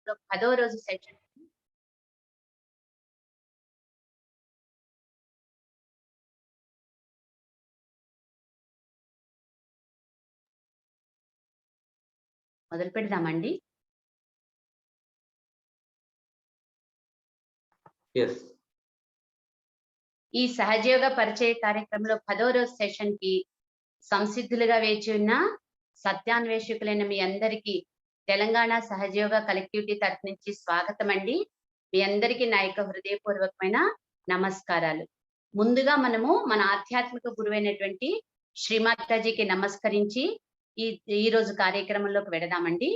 కార్యక్రమంలో 10వ రోజు సెషన్ మొదలు పెడదామండి. ఈ సహజయోగ పరిచయ కార్యక్రమంలో 10వ రోజు సెషన్ కి సంసిద్ధులుగా వేచి ఉన్న సత్యాన్వేషకులైన మీ అందరికీ తెలంగాణ సహజయోగ కలెక్టివిటీ తరఫు నుంచి స్వాగతం అండి. మీ అందరికీ నా యొక్క హృదయపూర్వకమైన నమస్కారాలు. ముందుగా మనము మన ఆధ్యాత్మిక గురువైనటువంటి శ్రీమాతాజీకి నమస్కరించి ఈ రోజు కార్యక్రమంలోకి వెడదామండి.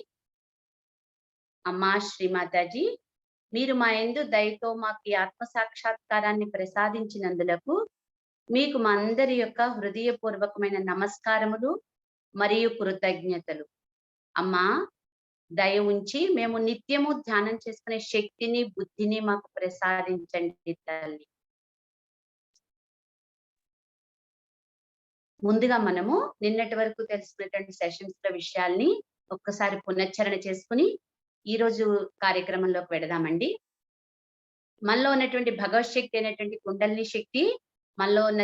అమ్మా శ్రీమాతాజీ, మీరు మా యందు దయతో మాకు ఈ ఆత్మ సాక్షాత్కారాన్ని ప్రసాదించినందులకు మీకు మా అందరి యొక్క హృదయపూర్వకమైన నమస్కారములు మరియు కృతజ్ఞతలు. అమ్మా, దయ ఉంచి మేము నిత్యము ధ్యానం చేసుకునే శక్తిని, బుద్ధిని మాకు ప్రసాదించండి తల్లి. ముందుగా మనము నిన్నటి వరకు తెలుసుకున్నటువంటి సెషన్స్ లో విషయాల్ని ఒక్కసారి పునశ్చరణ చేసుకుని ఈ రోజు కార్యక్రమంలోకి వెడదామండి. మనలో ఉన్నటువంటి భగవత్ శక్తి అనేటువంటి కుండలిని శక్తి మనలో ఉన్న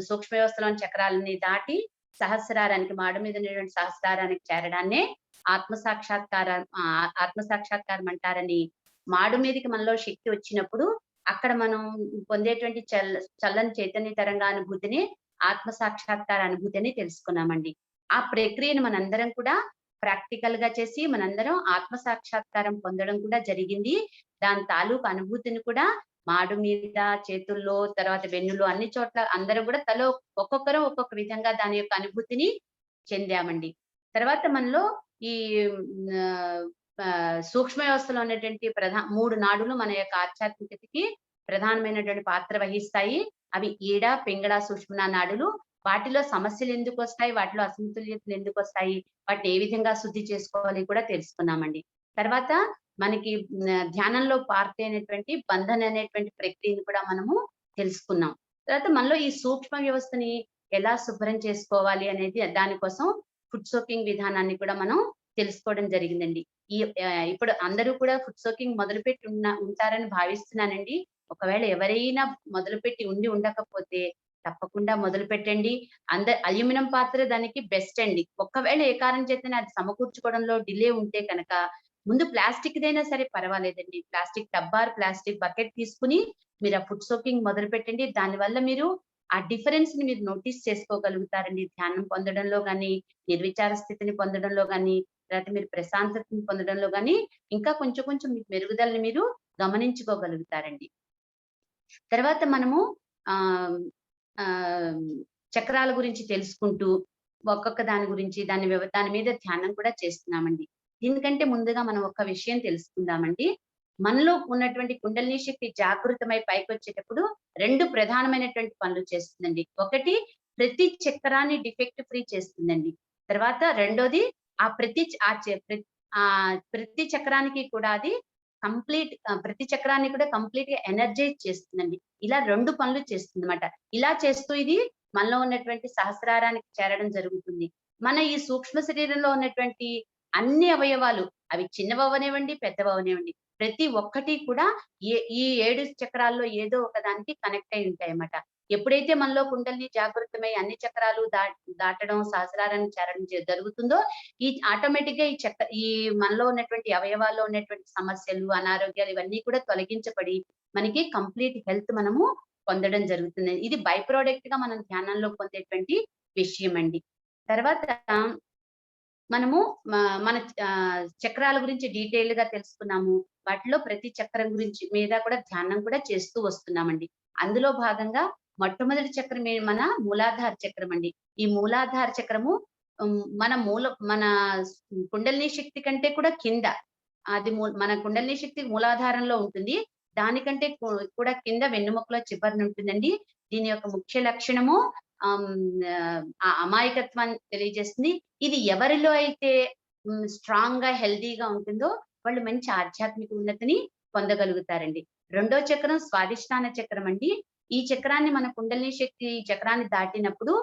సూక్ష్మ వ్యవస్థలోని చక్రాలని దాటి సహస్రారానికి, మాడు మీద ఉన్నటువంటి సహస్రారానికి చేరడాన్నే ఆత్మ సాక్షాత్కారం అంటారని, మాడు మీదకి మనలో శక్తి వచ్చినప్పుడు అక్కడ మనం పొందేటువంటి చల్లని చైతన్య తరంగానుభూతిని ఆత్మ సాక్షాత్కార అనుభూతిని తెలుసుకున్నామండి. ఆ ప్రక్రియను మనందరం కూడా ప్రాక్టికల్ గా చేసి మనందరం ఆత్మ సాక్షాత్కారం పొందడం కూడా జరిగింది. దాని తాలూకు అనుభూతిని కూడా మాడు మీద, చేతుల్లో, తర్వాత వెన్నులో, అన్ని చోట్ల అందరం కూడా తలో ఒక్కొక్కరు ఒక్కొక్క విధంగా దాని యొక్క అనుభూతిని చెందామండి. తర్వాత మనలో ఈ సూక్ష్మ వ్యవస్థలో ఉన్నటువంటి 3 నాడులు మన యొక్క ఆధ్యాత్మికతకి ప్రధానమైనటువంటి పాత్ర వహిస్తాయి. అవి ఈడ, పింగళ, సూక్ష్మ నాడులు. వాటిలో సమస్యలు ఎందుకు వస్తాయి, వాటిలో అసమతుల్యతలు ఎందుకు వస్తాయి, వాటిని ఏ విధంగా శుద్ధి చేసుకోవాలి కూడా తెలుసుకున్నామండి. తర్వాత మనకి ధ్యానంలో పార్ట్ అయినటువంటి బంధన అనేటువంటి ప్రక్రియను కూడా మనము తెలుసుకున్నాం. తర్వాత మనలో ఈ సూక్ష్మ వ్యవస్థని ఎలా శుభ్రం చేసుకోవాలి అనేది దానికోసం ఫుడ్ సోకింగ్ విధానాన్ని కూడా మనం తెలుసుకోవడం జరిగిందండి. ఇప్పుడు అందరూ కూడా ఫుడ్ సోకింగ్ మొదలుపెట్టి ఉంటారని భావిస్తున్నానండి. ఒకవేళ ఎవరైనా మొదలుపెట్టి ఉండకపోతే తప్పకుండా మొదలు పెట్టండి. అల్యూమినియం పాత్ర దానికి బెస్ట్ అండి. ఒకవేళ ఏ కారణం చేతనే అది సమకూర్చుకోవడంలో డిలే ఉంటే కనుక ముందు ప్లాస్టిక్ దైనా సరే పర్వాలేదండి. ప్లాస్టిక్ టబ్బార్, ప్లాస్టిక్ బకెట్ తీసుకుని మీరు ఆ ఫుడ్ సోకింగ్ మొదలు పెట్టండి. దానివల్ల మీరు ఆ డిఫరెన్స్ ని మీరు నోటీస్ చేసుకోగలుగుతారండి. ధ్యానం పొందడంలో కానీ, నిర్విచార స్థితిని పొందడంలో కానీ, లేకపోతే మీరు ప్రశాంతతని పొందడంలో కానీ ఇంకా కొంచెం మీకు మెరుగుదలని మీరు గమనించుకోగలుగుతారండి. తర్వాత మనము చక్రాల గురించి తెలుసుకుంటూ ఒక్కొక్క దాని గురించి దాని మీద ధ్యానం కూడా చేస్తున్నామండి. దీనికంటే ముందుగా మనం ఒక విషయం తెలుసుకుందామండి. మనలో ఉన్నటువంటి కుండలిని శక్తి జాగృతమై పైకి వచ్చేటప్పుడు 2 ప్రధానమైనటువంటి పనులు చేస్తుందండి. ఒకటి, ప్రతి చక్రాన్ని డిఫెక్ట్ ఫ్రీ చేస్తుందండి. తర్వాత రెండోది, ప్రతి చక్రానికి కూడా అది ప్రతి చక్రాన్ని కూడా కంప్లీట్ గా ఎనర్జైజ్ చేస్తుందండి. ఇలా 2 పనులు చేస్తుంది అన్నమాట. ఇలా చేస్తూ ఇది మనలో ఉన్నటువంటి సహస్రారానికి చేరడం జరుగుతుంది. మన ఈ సూక్ష్మ శరీరంలో ఉన్నటువంటి అన్ని అవయవాలు, అవి చిన్నవవనివ్వండి, పెద్దవనివ్వండి, ప్రతి ఒక్కటి కూడా ఈ 7 చక్రాల్లో ఏదో ఒక దానికి కనెక్ట్ అయి ఉంటాయి అన్నమాట. ఎప్పుడైతే మనలో కుండలిని జాగృతమై అన్ని చక్రాలు దాటడం, సహస్రారాన్ని చేరడం జరుగుతుందో ఆటోమేటిక్ గా ఈ మనలో ఉన్నటువంటి అవయవాల్లో ఉన్నటువంటి సమస్యలు, అనారోగ్యాలు ఇవన్నీ కూడా తొలగించబడి మనకి కంప్లీట్ హెల్త్ మనము పొందడం జరుగుతుంది. ఇది బై ప్రోడక్ట్ గా మనం ధ్యానంలో పొందేటువంటి విషయం అండి. తర్వాత మనము మన చక్రాల గురించి డీటెయిల్ గా తెలుసుకున్నాము. వాటిలో ప్రతి చక్రం గురించి మీద కూడా ధ్యానం కూడా చేస్తూ వస్తున్నామండి. అందులో భాగంగా మొట్టమొదటి చక్రం మన మూలాధార చక్రం అండి. ఈ మూలాధార చక్రము మన కుండలిని శక్తి కంటే కూడా కింద, అది మన కుండలిని శక్తి మూలాధారంలో ఉంటుంది. దానికంటే కూడా కింద వెన్నుముకలో చివరన ఉంటుందండి. దీని యొక్క ముఖ్య లక్షణము అమాయకత్వాన్ని తెలియజేస్తుంది. ఇది ఎవరిలో అయితే స్ట్రాంగ్ గా, హెల్దీగా ఉంటుందో వాళ్ళు మంచి ఆధ్యాత్మిక ఉన్నతిని పొందగలుగుతారండి. రెండో చక్రం స్వాదిష్టాన చక్రం అండి. ఈ చక్రాన్ని మన కుండలిని శక్తి చక్రాన్ని దాటినప్పుడు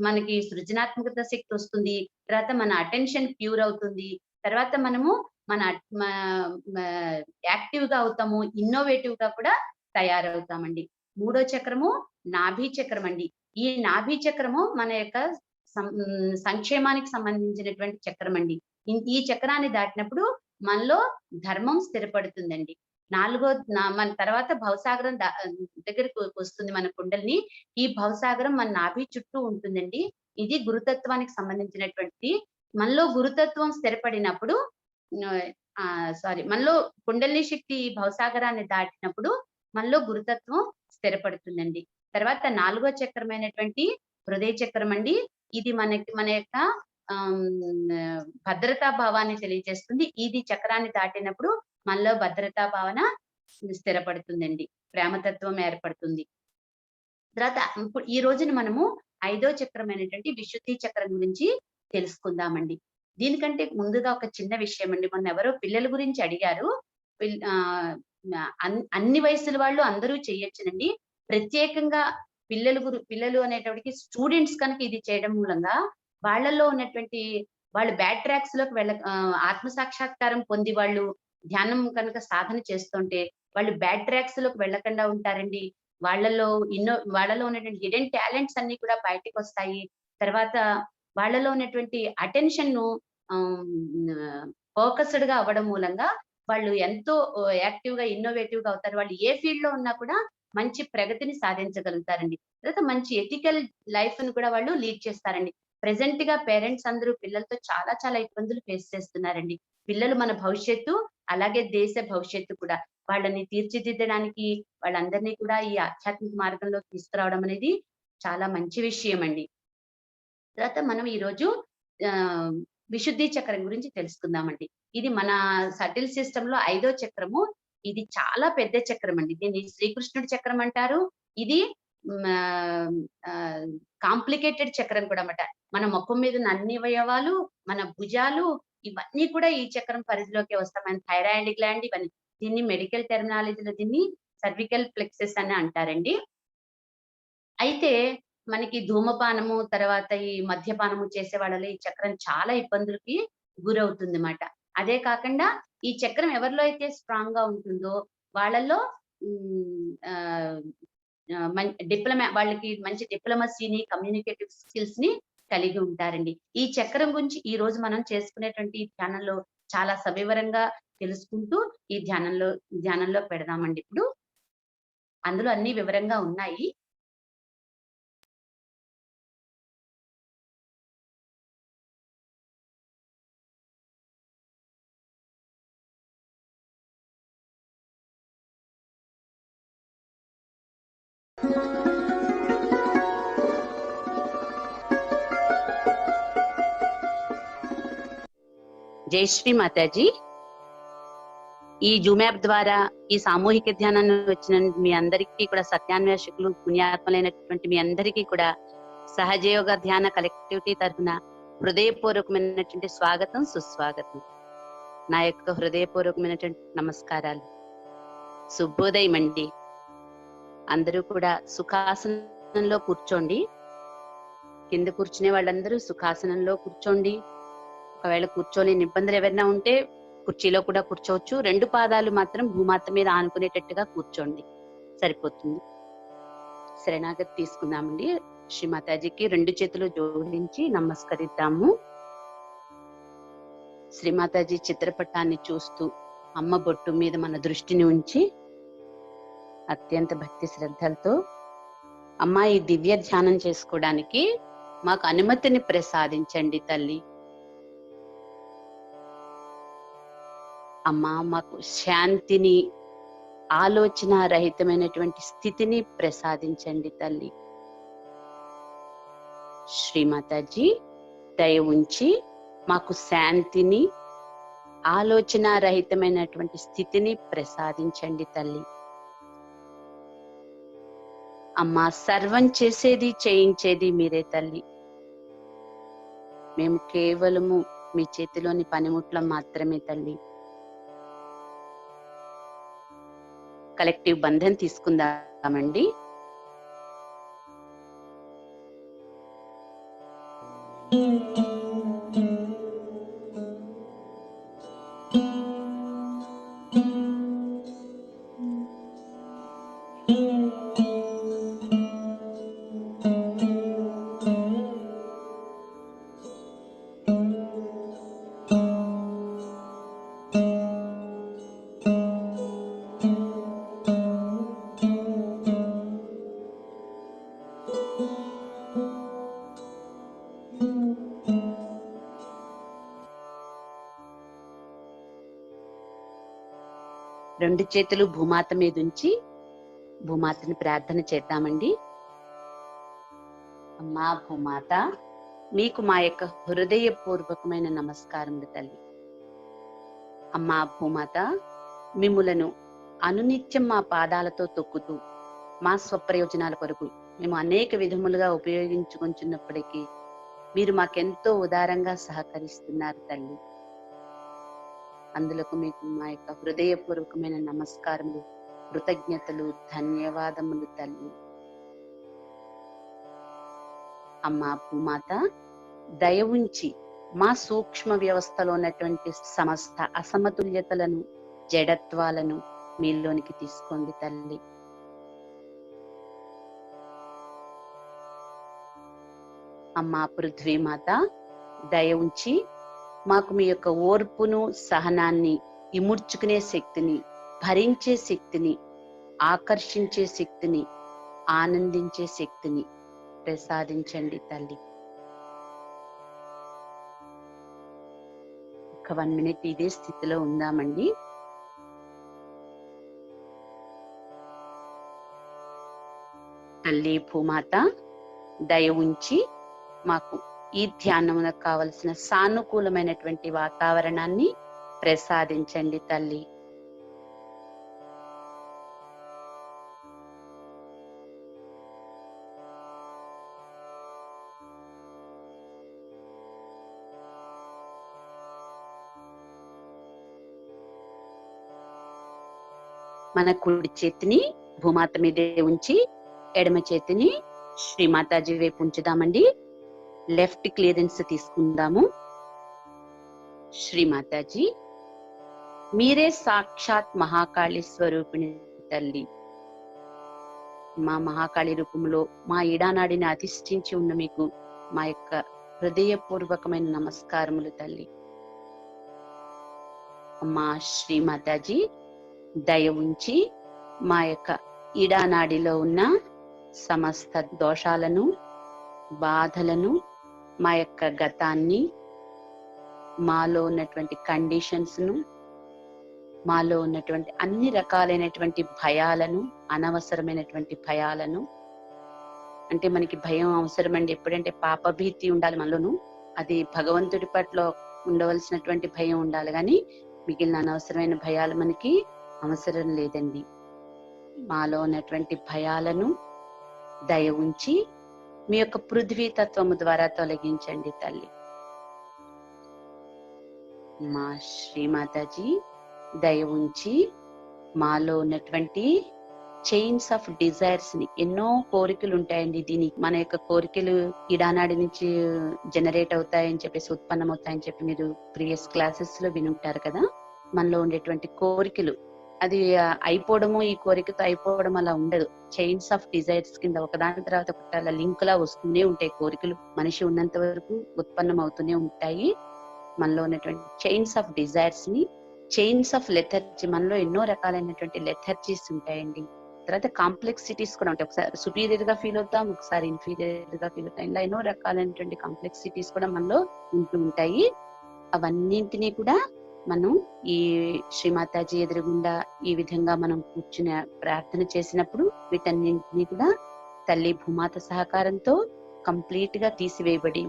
మనకి సృజనాత్మకత శక్తి వస్తుంది. తర్వాత మన అటెన్షన్ ప్యూర్ అవుతుంది. తర్వాత మనము మన యాక్టివ్ గా అవుతాము, ఇన్నోవేటివ్ గా కూడా తయారవుతామండి. మూడో చక్రము నాభి చక్రం అండి. ఈ నాభి చక్రము మన యొక్క సంక్షేమానికి సంబంధించినటువంటి చక్రం అండి. ఈ చక్రాన్ని దాటినప్పుడు మనలో ధర్మం స్థిరపడుతుందండి. మన తర్వాత భవసాగరం దగ్గరికి వస్తుంది మన కుండలిని. ఈ భవసాగరం మన నాభి చుట్టూ ఉంటుందండి. ఇది గురుతత్వానికి సంబంధించినటువంటిది. మనలో గురుతత్వం స్థిరపడినప్పుడు మనలో కుండలిని శక్తి భవసాగరాన్ని దాటినప్పుడు మనలో గురుతత్వం స్థిరపడుతుందండి. తర్వాత నాలుగో చక్రమైనటువంటి హృదయ చక్రం అండి. ఇది మన యొక్క భద్రతా భావాన్ని తెలియజేస్తుంది. ఇది చక్రాన్ని దాటినప్పుడు మనలో భద్రతా భావన స్థిరపడుతుందండి. ప్రేమతత్వం ఏర్పడుతుంది. తర్వాత ఇప్పుడు ఈ రోజున మనము ఐదో చక్రమైనటువంటి విశుద్ధి చక్రం గురించి తెలుసుకుందామండి. దీనికంటే ముందుగా ఒక చిన్న విషయం అండి. మొన్న ఎవరో పిల్లల గురించి అడిగారు. అన్ని వయసుల వాళ్ళు అందరూ చేయొచ్చునండి. ప్రత్యేకంగా పిల్లలు అనేటప్పటికి స్టూడెంట్స్ కనుక ఇది చేయడం మూలంగా వాళ్ళలో ఉన్నటువంటి వాళ్ళు బ్యాడ్ ట్రాక్స్ లోకి ఆత్మ సాక్షాత్కారం పొంది వాళ్ళు ధ్యానం కనుక సాధన చేస్తుంటే వాళ్ళు బ్యాడ్ ట్రాక్స్ లోకి వెళ్ళకుండా ఉంటారండి. వాళ్ళలో ఉన్నటువంటి హిడెన్ టాలెంట్స్ అన్ని కూడా బయటకు వస్తాయి. తర్వాత వాళ్ళలో ఉన్నటువంటి అటెన్షన్ ను ఫోకస్డ్ గా అవ్వడం మూలంగా వాళ్ళు ఎంతో యాక్టివ్ గా ఇన్నోవేటివ్ గా అవుతారు. వాళ్ళు ఏ ఫీల్డ్ లో ఉన్నా కూడా మంచి ప్రగతిని సాధించగలుగుతారండి. తర్వాత మంచి ఎథికల్ లైఫ్ ను కూడా వాళ్ళు లీడ్ చేస్తారండి. ప్రెసెంట్ గా పేరెంట్స్ అందరూ పిల్లలతో చాలా చాలా ఇబ్బందులు ఫేస్ చేస్తున్నారండి. పిల్లలు మన భవిష్యత్తు, అలాగే దేశ భవిష్యత్తు కూడా. వాళ్ళని తీర్చిదిద్దడానికి వాళ్ళందరినీ కూడా ఈ ఆధ్యాత్మిక మార్గంలో తీసుకురావడం అనేది చాలా మంచి విషయం అండి. తర్వాత మనం ఈరోజు విశుద్ధి చక్రం గురించి తెలుసుకుందామండి. ఇది మన సటిల్ సిస్టమ్ లో 5వ చక్రము. ఇది చాలా పెద్ద చక్రం అండి. దీన్ని శ్రీకృష్ణుడి చక్రం అంటారు. ఇది కాంప్లికేటెడ్ చక్రం కూడా అన్నమాట. మన ముఖం మీద ఉన్న అన్ని అవయవాలు, మన భుజాలు ఇవన్నీ కూడా ఈ చక్రం పరిధిలోకి వస్తాయి. మన థైరాయిడ్ గ్లాండ్ ఇవన్నీ. దీన్ని మెడికల్ టెర్మినాలజీలో దీన్ని సర్వికల్ ప్లెక్సెస్ అని అంటారండి. అయితే మనకి ధూమపానము, తర్వాత ఈ మద్యపానము చేసే వాళ్ళలో ఈ చక్రం చాలా ఇబ్బందులకి గురవుతుంది మాట. అదే కాకుండా ఈ చక్రం ఎవరిలో అయితే స్ట్రాంగ్ గా ఉంటుందో వాళ్ళలో వాళ్ళకి మంచి డిప్లొమసీని, కమ్యూనికేటివ్ స్కిల్స్ ని కలిగి ఉంటారండి. ఈ చక్రం గురించి ఈ రోజు మనం చేసుకునేటువంటి ధ్యానంలో చాలా సవివరంగా తెలుసుకుంటూ ఈ ధ్యానంలో పెడదామండి. ఇప్పుడు అందులో అన్ని వివరంగా ఉన్నాయి. జై శ్రీ మాతాజీ. ఈ జూమ్ యాప్ ద్వారా ఈ సామూహిక ధ్యానాన్ని వచ్చిన మీ అందరికీ కూడా సత్యాన్వేషకులు, పుణ్యాత్మలైనటువంటి మీ అందరికీ కూడా సహజయోగ ధ్యాన కలెక్టివిటీ తరఫున హృదయపూర్వకమైనటువంటి స్వాగతం, సుస్వాగతం. నా యొక్క హృదయపూర్వకమైనటువంటి నమస్కారాలు. శుభోదయం అండి. అందరూ కూడా సుఖాసనంలో కూర్చోండి. కింద కూర్చునే వాళ్ళందరూ సుఖాసనంలో కూర్చోండి. ఒకవేళ కూర్చోలేని ఇబ్బందులు ఎవరైనా ఉంటే కుర్చీలో కూడా కూర్చోవచ్చు. 2 పాదాలు మాత్రం భూమాత మీద ఆనుకునేటట్టుగా కూర్చోండి, సరిపోతుంది. శరణాగతి తీసుకుందామండి. శ్రీమాతాజీకి 2 చేతులు జోడించి నమస్కరిద్దాము. శ్రీమాతాజీ చిత్రపటాన్ని చూస్తూ అమ్మ బొట్టు మీద మన దృష్టిని ఉంచి అత్యంత భక్తి శ్రద్ధలతో, అమ్మా ఈ దివ్య ధ్యానం చేసుకోవడానికి మాకు అనుమతిని ప్రసాదించండి తల్లి. అమ్మా మాకు శాంతిని, ఆలోచన రహితమైనటువంటి స్థితిని ప్రసాదించండి తల్లి. శ్రీమాతాజీ దయ ఉంచి మాకు శాంతిని, ఆలోచన రహితమైనటువంటి స్థితిని ప్రసాదించండి తల్లి. అమ్మా సర్వం చేసేది, చేయించేది మీరే తల్లి. మేము కేవలము మీ చేతిలోని పనిముట్లం మాత్రమే తల్లి. కలెక్టివ్ బంధం తీసుకుందామండి. రెండు చేతులు భూమాత మీద ఉంచి భూమాతని ప్రార్థన చేద్దామండి. అమ్మా భూమాత, మీకు మా యొక్క హృదయపూర్వకమైన నమస్కారములు తల్లి. అమ్మా భూమాత, మిమ్ములను అనునిత్యం మా పాదాలతో తొక్కుతూ మా స్వప్రయోజనాల కొరకు మేము అనేక విధములుగా ఉపయోగించుకుంటున్నప్పటికీ మీరు మాకెంతో ఉదారంగా సహకరిస్తున్నారు తల్లి. అందులకు మీకు మా యొక్క హృదయపూర్వకమైన నమస్కారములు, కృతజ్ఞతలు, ధన్యవాదములు తల్లి. అమ్మా భూమాత, దయ ఉంచి మా సూక్ష్మ వ్యవస్థలో ఉన్నటువంటి సమస్త అసమతుల్యతలను, జడత్వాలను మీలోనికి తీసుకోండి తల్లి. అమ్మా పృథ్వీమాత, దయ ఉంచి మాకు మీ యొక్క ఓర్పును, సహనాన్ని, ఇముడ్చుకునే శక్తిని, భరించే శక్తిని, ఆకర్షించే శక్తిని, ఆనందించే శక్తిని ప్రసాదించండి తల్లి. ఒక 1 minute ఇదే స్థితిలో ఉందామండి. తల్లి భూమాత, దయ ఉంచి మాకు ఈ ధ్యానమునకు కావలసిన సానుకూలమైనటువంటి వాతావరణాన్ని ప్రసాదించండి తల్లి. మన కుడి చేతిని భూమాత మీదే ఉంచి ఎడమ చేతిని శ్రీమాతాజీ వైపు ఉంచుదామండి. లెఫ్ట్ క్లియరెన్స్ తీసుకుందాము. శ్రీమాతాజీ, మీరే సాక్షాత్ మహాకాళి స్వరూపిణి తల్లి. మా మహాకాళి రూపంలో మా ఈడానాడిని అధిష్ఠించి ఉన్న మీకు మా యొక్క హృదయపూర్వకమైన నమస్కారములు తల్లి. అమ్మా శ్రీమాతాజీ, దయ ఉంచి మా యొక్క ఈడానాడిలో ఉన్న సమస్త దోషాలను, బాధలను, మా యొక్క గతాన్ని, మాలో ఉన్నటువంటి కండిషన్స్ ను, మాలో ఉన్నటువంటి అన్ని రకాలైనటువంటి భయాలను, అనవసరమైనటువంటి భయాలను, అంటే మనకి భయం అవసరమండి. ఎప్పుడంటే పాపభీతి ఉండాలి మనలోను, అది భగవంతుడి పట్ల ఉండవలసినటువంటి భయం ఉండాలి, కానీ మిగిలిన అనవసరమైన భయాలు మనకి అవసరం లేదండి. మాలో ఉన్నటువంటి భయాలను దయ ఉంచి మీ యొక్క పృథ్వీ తత్వము ద్వారా తొలగించండి తల్లి. మా శ్రీమాతాజీ, దయ ఉంచి మాలో ఉన్నటువంటి చైన్స్ ఆఫ్ డిజైర్స్ ని, ఎన్నో కోరికలు ఉంటాయండి. దీనికి మన యొక్క కోరికలు ఈడానాడి నుంచి జనరేట్ అవుతాయని చెప్పేసి, ఉత్పన్నం అవుతాయని చెప్పి మీరు ప్రీవియస్ క్లాసెస్ లో వినుంటారు కదా. మనలో ఉండేటువంటి కోరికలు అది అయిపోవడము, ఈ కోరికతో అయిపోవడం అలా ఉండదు. చైన్స్ ఆఫ్ డిజైర్స్ కింద ఒకదాని తర్వాత ఒకటి అలా లింక్ లా వస్తూనే ఉంటాయి. కోరికలు మనిషి ఉన్నంత వరకు ఉత్పన్నం అవుతూనే ఉంటాయి. మనలో ఉన్నటువంటి చైన్స్ ఆఫ్ డిజైర్స్ ని, చైన్స్ ఆఫ్ లెథర్జీ, మనలో ఎన్నో రకాలైనటువంటి లెథర్జీస్ ఉంటాయండి. తర్వాత కాంప్లెక్సిటీస్ కూడా ఉంటాయి. ఒకసారి సుపీరియర్ గా ఫీల్ అవుతాం, ఒకసారి ఇన్ఫీరియర్ గా ఫీల్ అవుతాం. ఇలా ఎన్నో రకాలైనటువంటి కాంప్లెక్సిటీస్ కూడా మనలో ఉంటూ ఉంటాయి. అవన్నింటినీ కూడా మనం ఈ శ్రీమాతాజీ ఎదురుగుండా ఈ విధంగా మనం కూర్చుని ప్రార్థన చేసినప్పుడు వీటన్నింటినీ కూడా తల్లి భూమాత సహకారంతో కంప్లీట్ గా తీసివేయబడి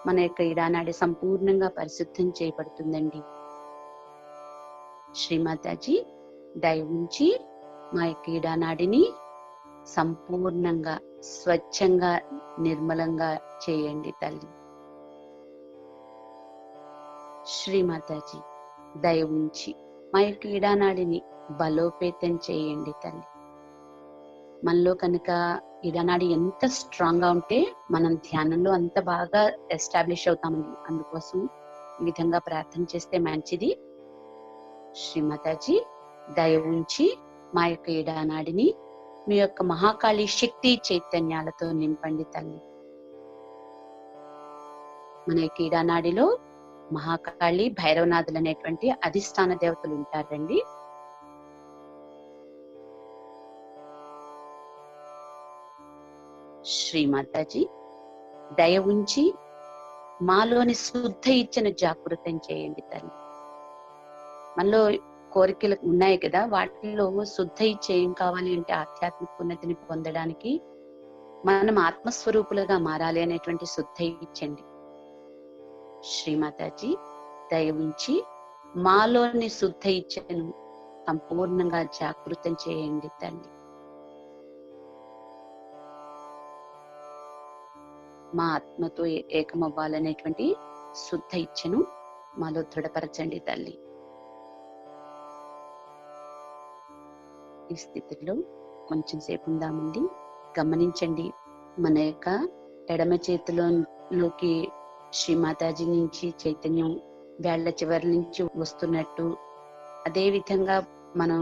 మన యొక్క ఈడానాడి సంపూర్ణంగా పరిశుద్ధం చేయబడుతుందండి. శ్రీమాతాజీ, దయ ఉంచి మా యొక్క ఈడానాడిని సంపూర్ణంగా, స్వచ్ఛంగా, నిర్మలంగా చేయండి తల్లి. శ్రీమాతాజీ, దయ ఉంచి మా యొక్క ఈడానాడిని బలోపేతం చేయండి తల్లి. మనలో కనుక ఈడానాడి ఎంత స్ట్రాంగ్ గా ఉంటే మనం ధ్యానంలో అంత బాగా ఎస్టాబ్లిష్ అవుతామండి. అందుకోసం ఈ విధంగా ప్రార్థన చేస్తే మంచిది. శ్రీమాతాజీ, దయ ఉంచి మా యొక్క ఈడానాడిని మీ యొక్క మహాకాళి శక్తి చైతన్యాలతో నింపండి తల్లి. మన యొక్క ఈడానాడిలో మహాకాళి, భైరవనాథులు అనేటువంటి అధిష్టాన దేవతలు ఉంటారండి. శ్రీమాతాజీ, దయ ఉంచి మాలోని శుద్ధ ఇచ్చను జాగృతం చేయండి తల్లి. మనలో కోరికలు ఉన్నాయి కదా, వాటిల్లో శుద్ధ ఇచ్చ ఏం కావాలి అంటే ఆధ్యాత్మిక ఉన్నతిని పొందడానికి మనం ఆత్మస్వరూపులుగా మారాలి అనేటువంటి శుద్ధ ఇచ్చండి. శ్రీమాతాజీ దయ ఉంచి మాలోని శుద్ధ ఇచ్చను సంపూర్ణంగా జాగృతం చేయండి తల్లి. మా ఆత్మతో ఏకమవ్వాలనేటువంటి శుద్ధ ఇచ్చను మాలో దృఢపరచండి తల్లి. ఈ స్థితిలో కొంచెం సేపు ఉందామండి. గమనించండి, మన యొక్క ఎడమ చేతిలోకి శ్రీమాతాజీ నుంచి చైతన్యం వేళ్ల చివరి నుంచి వస్తున్నట్టు, అదే విధంగా మనం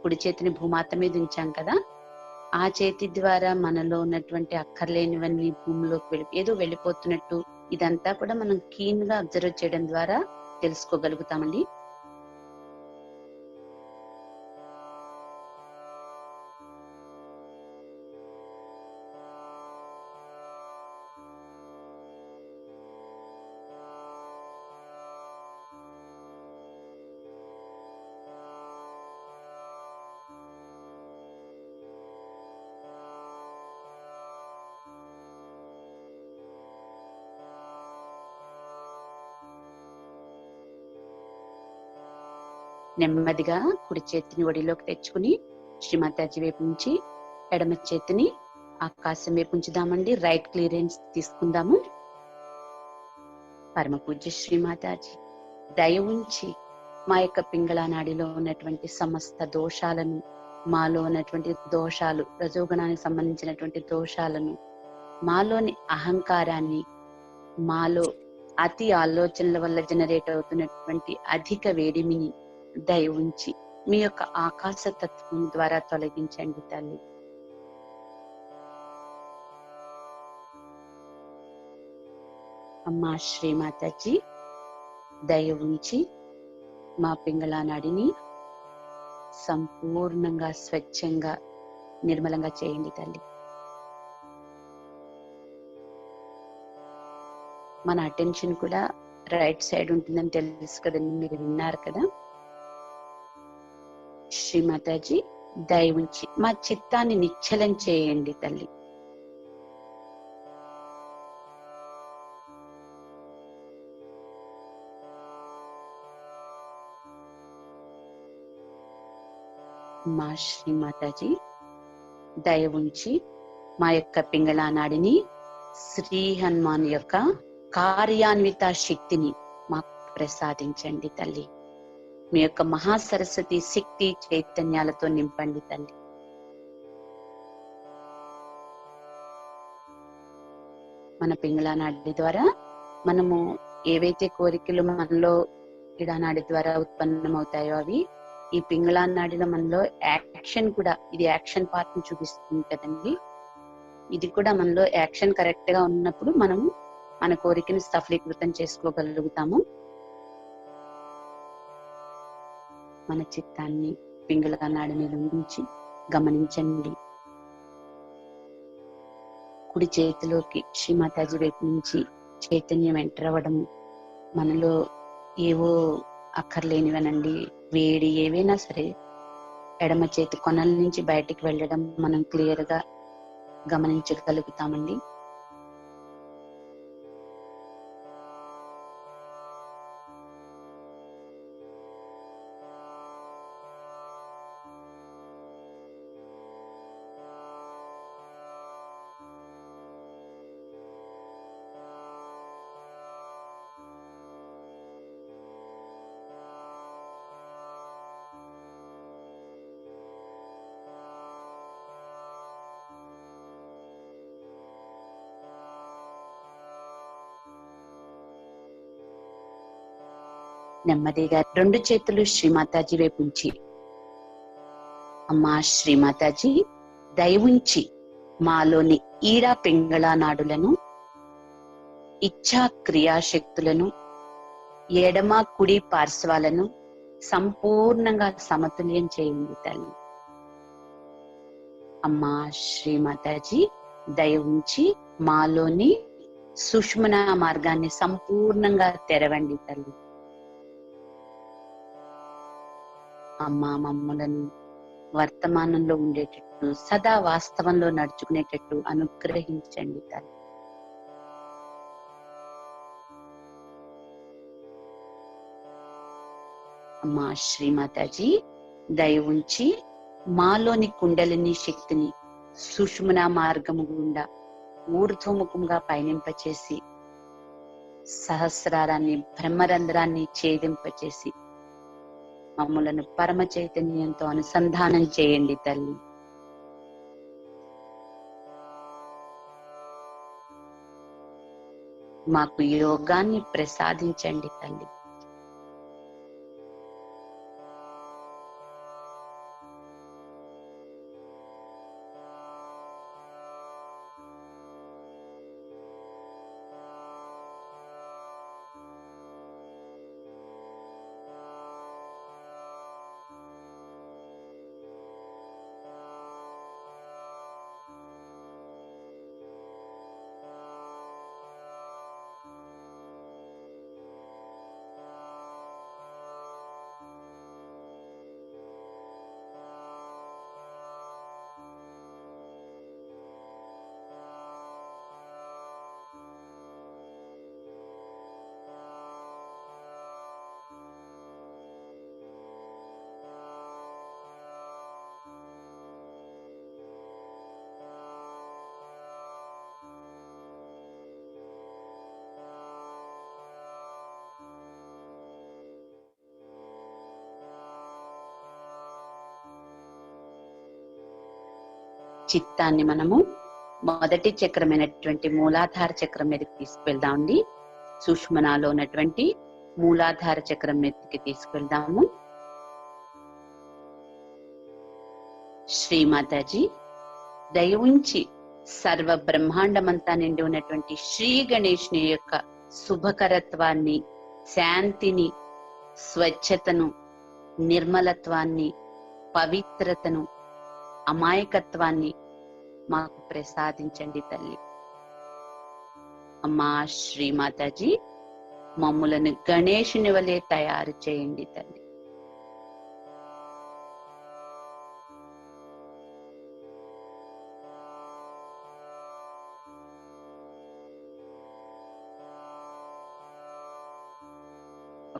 కుడి చేతిని భూమాత మీద ఉంచాం కదా, ఆ చేతి ద్వారా మనలో ఉన్నటువంటి అక్కర్లేనివన్నీ భూమిలోకి ఏదో వెళ్ళిపోతున్నట్టు, ఇదంతా కూడా మనం కీన్ గా అబ్జర్వ్ చేయడం ద్వారా తెలుసుకోగలుగుతామండి. నెమ్మదిగా కుడి చేతిని ఒడిలోకి తెచ్చుకుని శ్రీమాతాజీ వైపు నుంచి ఎడమ చేతిని ఆకాశం వైపు ఉంచుదామండి. రైట్ క్లియరెన్స్ తీసుకుందాము. పరమ పూజ్య శ్రీమాతాజీ దయ ఉంచి మా యొక్క పింగళ నాడిలో ఉన్నటువంటి సమస్త దోషాలను, మాలో ఉన్నటువంటి దోషాలు, రజోగుణానికి సంబంధించినటువంటి దోషాలను, మాలోని అహంకారాన్ని, మాలో అతి ఆలోచనల వల్ల జనరేట్ అవుతున్నటువంటి అధిక వేడిమిని దయ ఉంచి మీ యొక్క ఆకాశ తత్వం ద్వారా తొలగించండి తల్లి. అమ్మా శ్రీమాతాజీ దయ ఉంచి మా పింగళ నాడిని సంపూర్ణంగా స్వచ్ఛంగా నిర్మలంగా చేయండి తల్లి. మన అటెన్షన్ కూడా రైట్ సైడ్ ఉంటుందని తెలుసు కదండి, మీరు విన్నారు కదా. శ్రీమాతాజీ దయ ఉంచి మా చిత్తాన్ని నిశ్చలం చేయండి తల్లి. మా శ్రీమాతాజీ దయ ఉంచి మా యొక్క పింగళ నాడిని శ్రీ హనుమాన్ యొక్క కార్యాన్విత శక్తిని మాకు ప్రసాదించండి తల్లి. మీ యొక్క మహాసరస్వతి శక్తి చైతన్యాలతో నింపండి తల్లి. మన పింగళ నాడి ద్వారా మనము ఏవైతే కోరికలు మనలో ఇడానాడి ద్వారా ఉత్పన్నమవుతాయో అవి ఈ పింగళ నాడిలో మనలో యాక్షన్ కూడా, ఇది యాక్షన్ పార్ట్ ని చూపిస్తుంది కదండి. ఇది కూడా మనలో యాక్షన్ కరెక్ట్ గా ఉన్నప్పుడు మనము మన కోరికను సఫలీకృతం చేసుకోగలుగుతాము. మన చిత్తాన్ని పింగళ నాడి మీద ఉంచి గమనించండి. కుడి చేతిలోకి శ్రీమాతాజీ వైపు నుంచి చైతన్యం ఎంటర్ అవ్వడం, మనలో ఏవో అక్కర్లేనివనండి, వేడి ఏవైనా సరే ఎడమ చేతి కొనల నుంచి బయటికి వెళ్ళడం మనం క్లియర్ గా గమనించగలుగుతామండి. నెమ్మదిగా రెండు చేతులు శ్రీమాతాజీ వైపు ఉంచి, అమ్మా శ్రీమాతాజీ దయ ఉంచి మాలోని ఈడా పింగళ నాడులను, ఇచ్ఛా క్రియాశక్తులను, ఎడమ కుడి పార్శ్వాలను సంపూర్ణంగా సమతుల్యం చేయండి తల్లి. అమ్మా శ్రీమాతాజీ దయ ఉంచి మాలోని సుష్మన మార్గాన్ని సంపూర్ణంగా తెరవండి తల్లి. అమ్మా మమ్ములను వర్తమానంలో ఉండేటట్టు, సదా వాస్తవంలో నడుచుకునేటట్టు అనుగ్రహించండి తల్లి. అమ్మా శ్రీమాతాజీ దయ ఉంచి మాలోని కుండలిని శక్తిని సుషుమ్నా మార్గము గుండా ఊర్ధ్వముఖంగా పయనింపచేసి సహస్రారాన్ని బ్రహ్మరంధ్రాన్ని ఛేదింపచేసి మమ్ములను పరమ చైతన్యంతో అనుసంధానం చేయండి తల్లి. మాకు యోగాన్ని ప్రసాదించండి తల్లి. చిత్తాన్ని మనము మొదటి చక్రమైనటువంటి మూలాధార చక్రం మీదకి తీసుకువెళ్దామండి. సుష్మనాలో ఉన్నటువంటి మూలాధార చక్రం మీదకి తీసుకువెళ్దాము. శ్రీమాతాజీ దయ ఉంచి సర్వ బ్రహ్మాండమంతా నిండి ఉన్నటువంటి శ్రీ గణేష్ని యొక్క శుభకరత్వాన్ని, శాంతిని, స్వచ్ఛతను, నిర్మలత్వాన్ని, పవిత్రతను, అమాయకత్వాన్ని మాకు ప్రసాదించండి తల్లి. అమ్మా శ్రీమాతాజీ మమ్ములను గణేశుని వలె తయారు చేయండి తల్లి.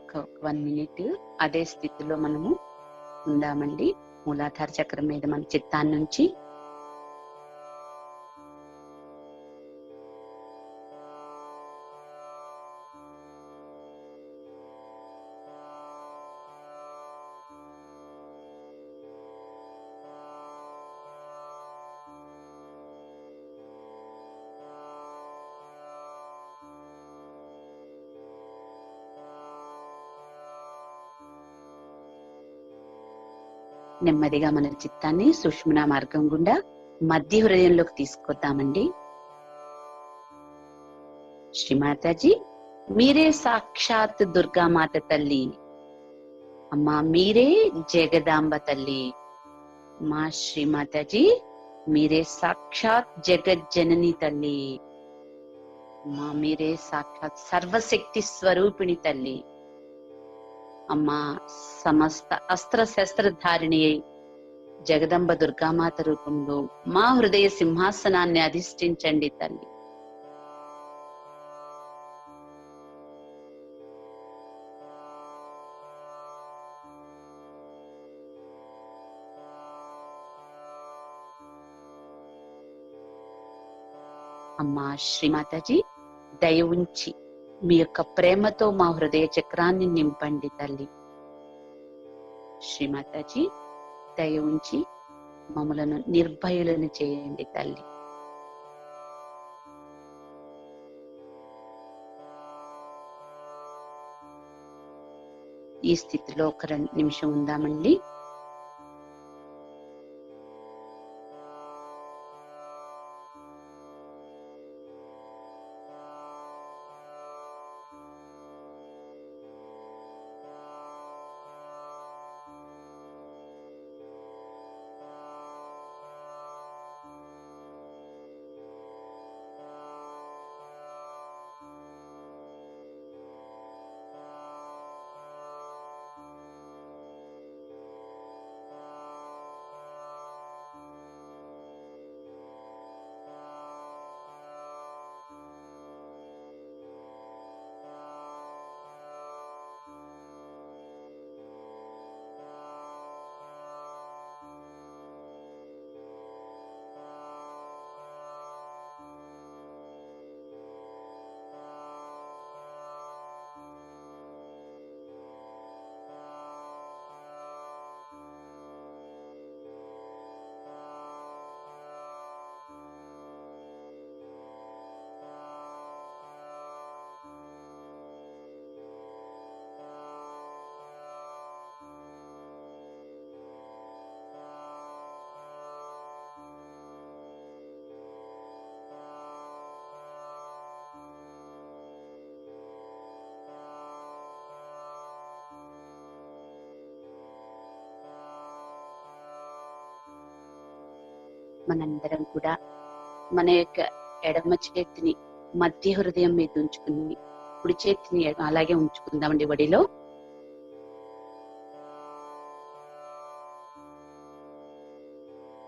ఒక 1 minute అదే స్థితిలో మనము ఉందామండి. మూలాధార చక్రం మీద మన చిత్తాన్ని నుంచి నెమ్మదిగా మన చిత్తాన్ని సుష్మనా మార్గం గుండా మధ్య హృదయంలోకి తీసుకొద్దామండి. శ్రీమాతాజీ మీరే సాక్షాత్ దుర్గామాత తల్లి. అమ్మా మీరే జగదాంబ తల్లి. మా శ్రీమాతాజీ మీరే సాక్షాత్ జగజ్జనని తల్లి. అమ్మా మీరే సాక్షాత్ సర్వశక్తి స్వరూపిణి తల్లి. అమ్మా సమస్త అస్త్ర శస్త్రధారిణి అయి జగదంబ దుర్గామాత రూపంలో మా హృదయ సింహాసనాన్ని అధిష్ఠించండి తల్లి. అమ్మా శ్రీమాతాజీ దయ ఉంచి మీ యొక్క ప్రేమతో మా హృదయ చక్రాన్ని నింపండి తల్లి. శ్రీమాతాజీ దయ ఉంచి మమ్మలను నిర్భయులను చేయండి తల్లి. ఈ స్థితిలో ఒక 2 నిమిషం ఉందామండి. మనందరం కూడా మన యొక్క ఎడమ చేతిని మధ్య హృదయం మీద ఉంచుకుని కుడి చేతిని అలాగే ఉంచుకుందామండి ఒడిలో.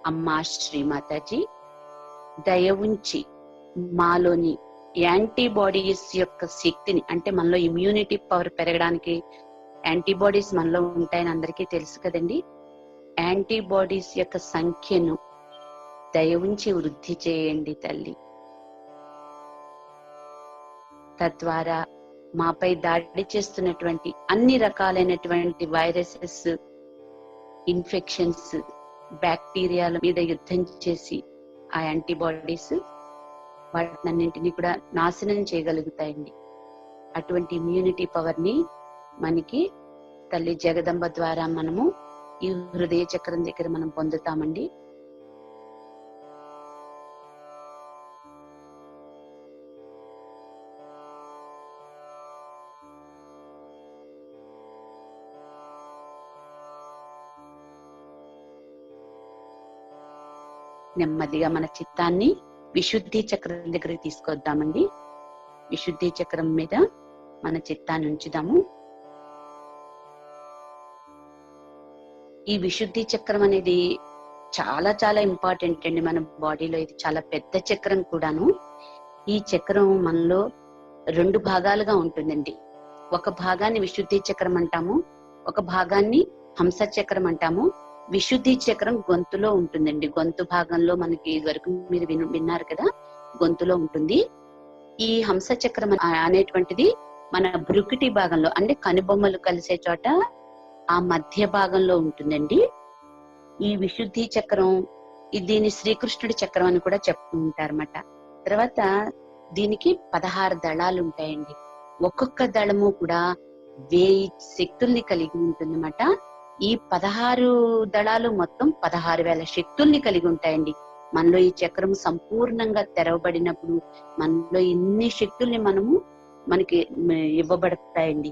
అమ్మా శ్రీమాతాజీ, దయ ఉంచి మాలోని యాంటీబాడీస్ యొక్క శక్తిని, అంటే మనలో ఇమ్యూనిటీ పవర్ పెరగడానికి యాంటీబాడీస్ మనలో ఉంటాయని అందరికీ తెలుసు కదండి. యాంటీబాడీస్ యొక్క సంఖ్యను దయ ఉంచి వృద్ధి చేయండి తల్లి. తద్వారా మాపై దాడి చేస్తున్నటువంటి అన్ని రకాలైనటువంటి వైరసెస్, ఇన్ఫెక్షన్స్, బ్యాక్టీరియాల మీద యుద్ధం చేసి ఆ యాంటీబాడీస్ వాటినన్నింటినీ కూడా నాశనం చేయగలుగుతాయండి. అటువంటి ఇమ్యూనిటీ పవర్ ని మనకి తల్లి జగదంబ ద్వారా మనము ఈ హృదయ చక్రం దగ్గర మనం పొందుతామండి. నెమ్మదిగా మన చిత్తాన్ని విశుద్ధి చక్రం దగ్గరికి తీసుకొద్దామండి. విశుద్ధి చక్రం మీద మన చిత్తాన్ని ఉంచుదాము. ఈ విశుద్ధి చక్రం అనేది చాలా చాలా ఇంపార్టెంట్ అండి మన బాడీలో. ఇది చాలా పెద్ద చక్రం కూడాను. ఈ చక్రం మనలో 2 భాగాలుగా ఉంటుందండి. ఒక భాగాన్ని విశుద్ధి చక్రం అంటాము, ఒక భాగాన్ని హంస చక్రం అంటాము. విశుద్ధి చక్రం గొంతులో ఉంటుందండి. గొంతు భాగంలో మనకి ఇదివరకు మీరు విన్నారు కదా, గొంతులో ఉంటుంది. ఈ హంస చక్రం అనేటువంటిది మన బ్రుకిటి భాగంలో, అంటే కనుబొమ్మలు కలిసే చోట ఆ మధ్య భాగంలో ఉంటుందండి. ఈ విశుద్ధి చక్రం, దీని శ్రీకృష్ణుడి చక్రం అని కూడా చెప్తూ ఉంటారన్నమాట. తర్వాత దీనికి 16 దళాలు ఉంటాయండి. ఒక్కొక్క దళము కూడా 1000 శక్తుల్ని కలిగి ఉంటుందన్నమాట. ఈ 16 దళాలు మొత్తం 16,000 శక్తుల్ని కలిగి ఉంటాయండి. మనలో ఈ చక్రం సంపూర్ణంగా తెరవబడినప్పుడు మనలో ఇన్ని శక్తుల్ని మనకి ఇవ్వబడతాయండి.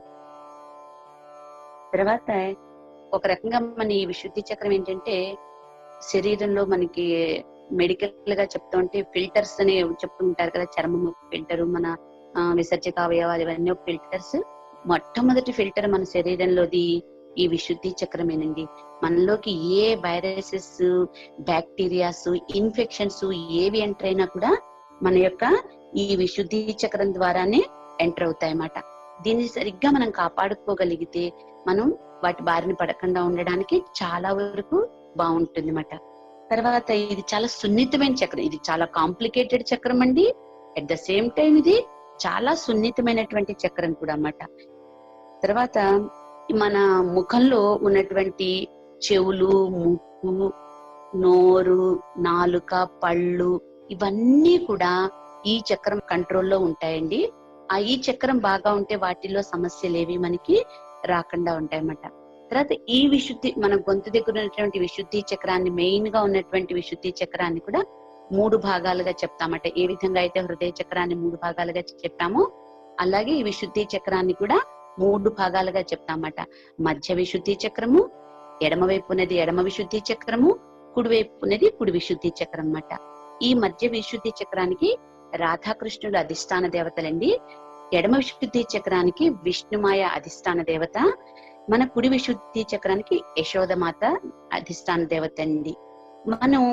తర్వాత ఒక రకంగా మన ఈ విశుద్ధి చక్రం ఏంటంటే, శరీరంలో మనకి మెడికల్ గా చెప్తూ ఉంటే ఫిల్టర్స్ అని చెప్తూ ఉంటారు కదా, చర్మము ఫిల్టర్, మన విసర్జక అవయవాలు, ఇవన్నీ ఫిల్టర్స్. మొట్టమొదటి ఫిల్టర్ మన శరీరంలోది ఈ విశుద్ధి చక్రమేనండి. మనలోకి ఏ వైరసెస్, బ్యాక్టీరియాస్, ఇన్ఫెక్షన్స్ ఏవి ఎంటర్ అయినా కూడా మన యొక్క ఈ విశుద్ధి చక్రం ద్వారానే ఎంటర్ అవుతాయన్నమాట. దీన్ని సరిగ్గా మనం కాపాడుకోగలిగితే మనం వాటి బారిన పడకుండా ఉండడానికి చాలా వరకు బాగుంటుంది అన్నమాట. తర్వాత ఇది చాలా సున్నితమైన చక్రం. ఇది చాలా కాంప్లికేటెడ్ చక్రం అండి. అట్ ద సేమ్ టైం ఇది చాలా సున్నితమైనటువంటి చక్రం కూడా అన్నమాట. తర్వాత మన ముఖంలో ఉన్నటువంటి చెవులు, ముక్కు, నోరు, నాలుక, పళ్ళు, ఇవన్నీ కూడా ఈ చక్రం కంట్రోల్లో ఉంటాయండి. ఈ చక్రం బాగా ఉంటే వాటిల్లో సమస్యలు ఏవి మనకి రాకుండా ఉంటాయన్నమాట. తర్వాత ఈ విశుద్ధి, మన గొంతు దగ్గర ఉన్నటువంటి విశుద్ధి చక్రాన్ని, మెయిన్ గా ఉన్నటువంటి విశుద్ధి చక్రాన్ని కూడా 3 భాగాలుగా చెప్తామట. ఏ విధంగా అయితే హృదయ చక్రాన్ని 3 భాగాలుగా చెప్పామో, అలాగే ఈ విశుద్ధి చక్రాన్ని కూడా 3 భాగాలుగా చెప్తామట. మధ్య విశుద్ధి చక్రము, ఎడమవైపు ఉన్నది ఎడమ విశుద్ధి చక్రము, కుడివైపు ఉన్నది కుడి విశుద్ధి చక్రం అన్నమాట. ఈ మధ్య విశుద్ధి చక్రానికి రాధాకృష్ణుడు అధిష్టాన దేవతలండి. ఎడమ విశుద్ధి చక్రానికి విష్ణుమాయ అధిష్టాన దేవత, మన కుడి విశుద్ధి చక్రానికి యశోదమాత అధిష్టాన దేవత అండి. మనం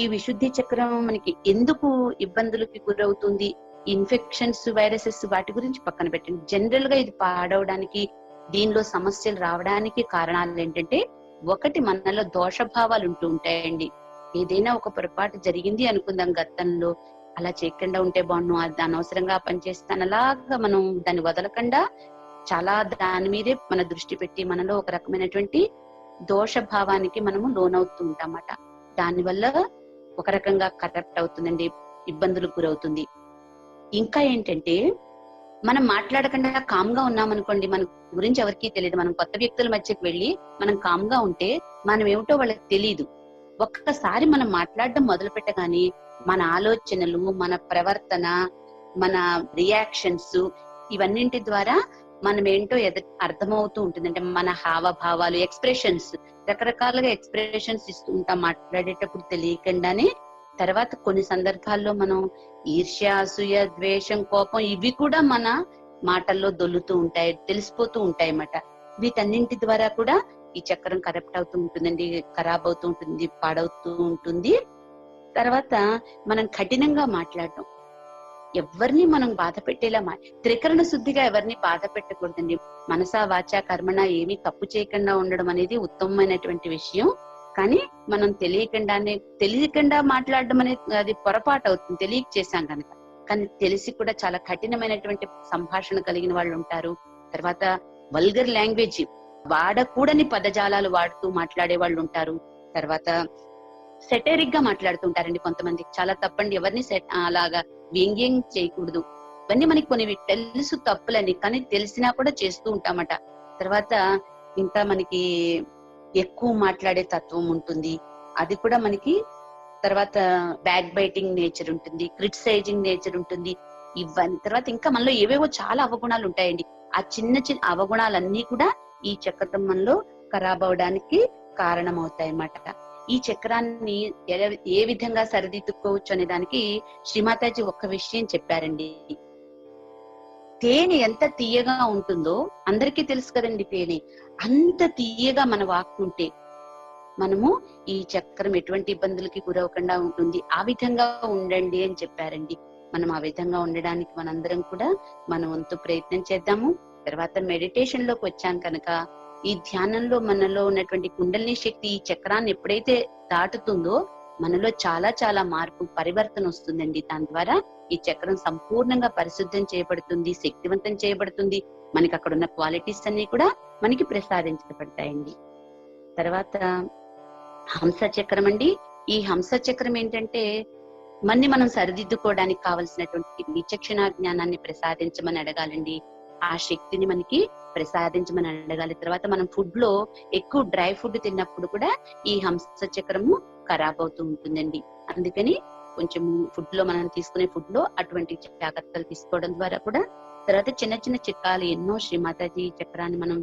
ఈ విశుద్ధి చక్రం మనకి ఎందుకు ఇబ్బందులకి గురవుతుంది, ఇన్ఫెక్షన్స్, వైరసెస్, వాటి గురించి పక్కన పెట్టండి. జనరల్ గా ఇది పాడవడానికి, దీనిలో సమస్యలు రావడానికి కారణాలు ఏంటంటే, ఒకటి మనలో దోషభావాలు ఉంటూ ఉంటాయండి. ఏదైనా ఒక పొరపాటు జరిగింది అనుకుందాం గతంలో, అలా చేయకుండా ఉంటే బాగుండు, అది అనవసరంగా పనిచేస్తాను, అలాగా మనం దాన్ని వదలకుండా చాలా దాని మీదే మన దృష్టి పెట్టి మనలో ఒక రకమైనటువంటి దోషభావానికి మనము లోనవుతూ ఉంటామట. దానివల్ల ఒక రకంగా కరప్ట్ అవుతుందండి, ఇబ్బందులకు గురవుతుంది. ఇంకా ఏంటంటే, మనం మాట్లాడకుండా కామ్ గా ఉన్నామనుకోండి, మన గురించి ఎవరికీ తెలియదు. మనం కొత్త వ్యక్తుల మధ్యకి వెళ్ళి మనం కామ్ గా ఉంటే మనం ఏమిటో వాళ్ళకి తెలియదు. ఒక్కసారి మనం మాట్లాడడం మొదలు పెట్టగానే మన ఆలోచనలు, మన ప్రవర్తన, మన రియాక్షన్స్, ఇవన్నింటి ద్వారా మనం ఏంటో అర్థమవుతూ ఉంటుంది. అంటే మన హావభావాలు, ఎక్స్ప్రెషన్స్, రకరకాలుగా ఎక్స్ప్రెషన్స్ ఇస్తూ ఉంటాం మాట్లాడేటప్పుడు తెలియకుండానే. తర్వాత కొన్ని సందర్భాల్లో మనం ఈర్ష్య, అసూయ, ద్వేషం, కోపం ఇవి కూడా మన మాటల్లో దొల్లుతూ ఉంటాయి, తెలిసిపోతూ ఉంటాయి అన్నమాట. వీటన్నింటి ద్వారా కూడా ఈ చక్రం కరప్ట్ అవుతూ ఉంటుందండి, ఖరాబ్ అవుతూ ఉంటుంది, పాడవుతూ ఉంటుంది. తర్వాత మనం కఠినంగా మాట్లాడటం, ఎవరిని మనం బాధ పెట్టేలా త్రికరణ శుద్ధిగా ఎవరిని బాధ పెట్టకూడదండి. మనసా వాచా కర్మణ ఏమీ తప్పు చేయకుండా ఉండడం అనేది ఉత్తమమైనటువంటి విషయం. కానీ మనం తెలియకుండా మాట్లాడడం అనేది అది పొరపాటు అవుతుంది, తెలియక చేశాం కనుక. కానీ తెలిసి కూడా చాలా కఠినమైనటువంటి సంభాషణ కలిగిన వాళ్ళు ఉంటారు. తర్వాత వల్గర్ లాంగ్వేజ్, వాడకూడని పదజాలాలు వాడుతూ మాట్లాడే వాళ్ళు ఉంటారు. తర్వాత సెటరిక్ గా మాట్లాడుతుంటారండి కొంతమంది. చాలా తప్పండి, ఎవరిని అలాగా వ్యంగ్యం చేయకూడదు. ఇవన్నీ మనకి కొన్ని తెలుసు తప్పులని, కానీ తెలిసినా కూడా చేస్తూ ఉంటామట. తర్వాత ఇంకా మనకి ఎక్కువ మాట్లాడే తత్వం ఉంటుంది, అది కూడా మనకి. తర్వాత బ్యాక్ బైటింగ్ నేచర్ ఉంటుంది, క్రిటిసైజింగ్ నేచర్ ఉంటుంది. ఇవన్నీ తర్వాత ఇంకా మనలో ఏవేవో చాలా అవగుణాలు ఉంటాయండి. ఆ చిన్న చిన్న అవగుణాలన్నీ కూడా ఈ చక్రం మనలో ఖరాబ్ అవడానికి కారణమవుతాయి అన్నమాట. ఈ చక్రాన్ని ఏ విధంగా సరిదిద్దుకోవచ్చు అనే దానికి శ్రీమాతాజీ ఒక్క విషయం చెప్పారండి. తేనె ఎంత తీయగా ఉంటుందో అందరికీ తెలుసు కదండి. తేనె అంత తీయగా మన వాక్కుంటే మనము ఈ చక్రం ఎటువంటి ఇబ్బందులకి గురవకుండా ఉంటుంది. ఆ విధంగా ఉండండి అని చెప్పారండి. మనం ఆ విధంగా ఉండడానికి మనందరం కూడా మన వంతు ప్రయత్నం చేద్దాము. తర్వాత మెడిటేషన్ లోకి వచ్చాం కనుక ఈ ధ్యానంలో మనలో ఉన్నటువంటి కుండలిని శక్తి ఈ చక్రాన్ని ఎప్పుడైతే దాటుతుందో మనలో చాలా చాలా మార్పు, పరివర్తన వస్తుందండి. దాని ద్వారా ఈ చక్రం సంపూర్ణంగా పరిశుద్ధం చేయబడుతుంది, శక్తివంతం చేయబడుతుంది. మనకి అక్కడ ఉన్న క్వాలిటీస్ అన్ని కూడా మనకి ప్రసాదించబడతాయండి. తర్వాత హంస చక్రం అండి. ఈ హంస చక్రం ఏంటంటే మనం సరిదిద్దుకోవడానికి కావలసినటువంటి విచక్షణ జ్ఞానాన్ని ప్రసాదించమని అడగాలండి. ఆ శక్తిని మనకి ప్రసాదించమని అడగాలి. తర్వాత మనం ఫుడ్ లో ఎక్కువ డ్రై ఫుడ్ తిన్నప్పుడు కూడా ఈ హంస చక్రము ఖరాబ్ అవుతూ ఉంటుందండి. అందుకని కొంచెం ఫుడ్ లో మనం తీసుకునే ఫుడ్ లో అటువంటి జాగ్రత్తలు తీసుకోవడం ద్వారా కూడా. తర్వాత చిన్న చిన్న చిట్కాలు ఎన్నో శ్రీమాతాజీ చక్రాన్ని మనం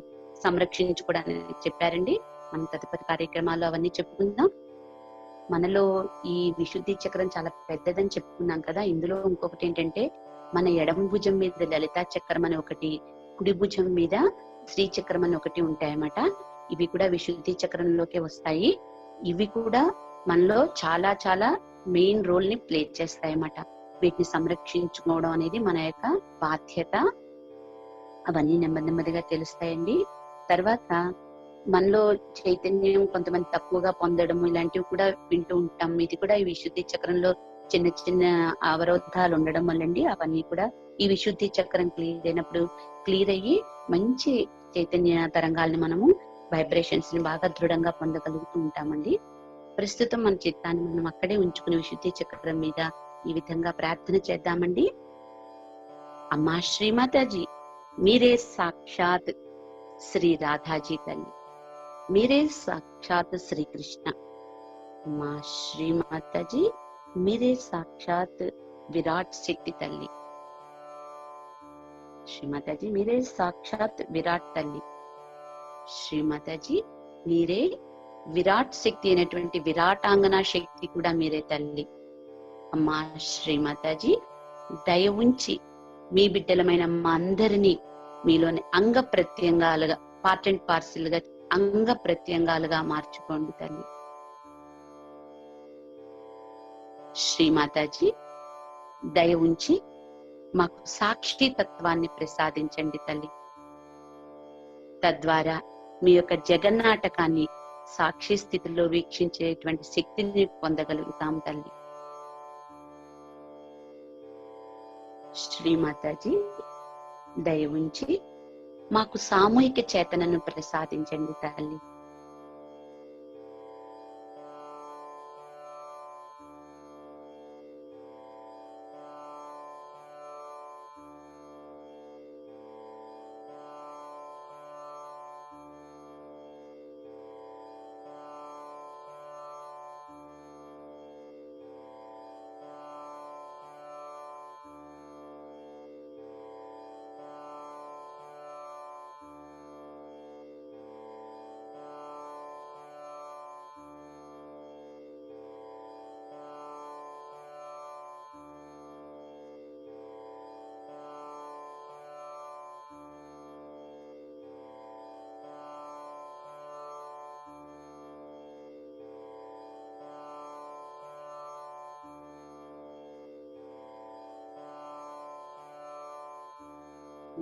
సంరక్షించుకోవడానికి చెప్పారండి. మనం తదుపరి కార్యక్రమాల్లో అవన్నీ చెప్పుకుందాం. మనలో ఈ విశుద్ధి చక్రం చాలా పెద్దదని చెప్పుకున్నాం కదా. ఇందులో ఇంకొకటి ఏంటంటే మన ఎడమ భుజం మీద లలితా చక్రం అని ఒకటి, కుడి భుజం మీద శ్రీ చక్రం అని ఒకటి ఉంటాయన్నమాట. ఇవి కూడా విశుద్ధి చక్రంలోకి వస్తాయి. ఇవి కూడా మనలో చాలా చాలా మెయిన్ రోల్ ని ప్లే చేస్తాయన్నమాట. వీటిని సంరక్షించుకోవడం అనేది మన యొక్క బాధ్యత. అవన్నీ నెమ్మది నెమ్మదిగా తెలుస్తాయండి. తర్వాత మనలో చైతన్యం కొంతమంది తక్కువగా పొందడం ఇలాంటివి కూడా వింటూ ఉంటాం. ఇది కూడా ఈ విశుద్ధి చక్రంలో చిన్న చిన్న అవరోధాలు ఉండడం వల్లండి. అవన్నీ కూడా ఈ విశుద్ధి చక్రం క్లియర్ అయినప్పుడు క్లియర్ అయ్యి మంచి చైతన్య తరంగాల్ని మనము వైబ్రేషన్స్ ని బాగా దృఢంగా పొందగలుగుతూ ఉంటామండి. ప్రస్తుతం మన చిత్తాన్ని మనం అక్కడే ఉంచుకుని విశుద్ధి చక్రం మీద ఈ విధంగా ప్రార్థన చేద్దామండి. అమ్మా శ్రీమాతాజీ, మీరే సాక్షాత్ శ్రీ రాధాజీ తల్లి, మీరే సాక్షాత్ శ్రీకృష్ణ. మా శ్రీమాతాజీ, మీరే సాక్షాత్ విరాట్ శక్తి తల్లి. శ్రీమాతాజీ, మీరే సాక్షాత్ విరాట్ తల్లి. శ్రీమాతాజీ, మీరే విరాట్ శక్తి అయినటువంటి విరాటాంగన శక్తి కూడా మీరే తల్లి. అమ్మా శ్రీమాతాజీ, దయ ఉంచి మీ బిడ్డలమైన మా అందరినీ మీలోని అంగ ప్రత్యంగాలుగా, పార్ట్ అండ్ పార్సిల్ గా అంగ ప్రత్యంగాలుగా మార్చుకోండి తల్లి. శ్రీమాతాజీ, దయ ఉంచి మాకు సాక్షి తత్వాన్ని ప్రసాదించండి తల్లి. తద్వారా మీ యొక్క జగన్నాటకాన్ని సాక్షి స్థితిలో వీక్షించేటువంటి శక్తిని పొందగలుగుతాం తల్లి. శ్రీమాతాజీ, దయ ఉంచి మాకు సామూహిక చేతనను ప్రసాదించండి తల్లి.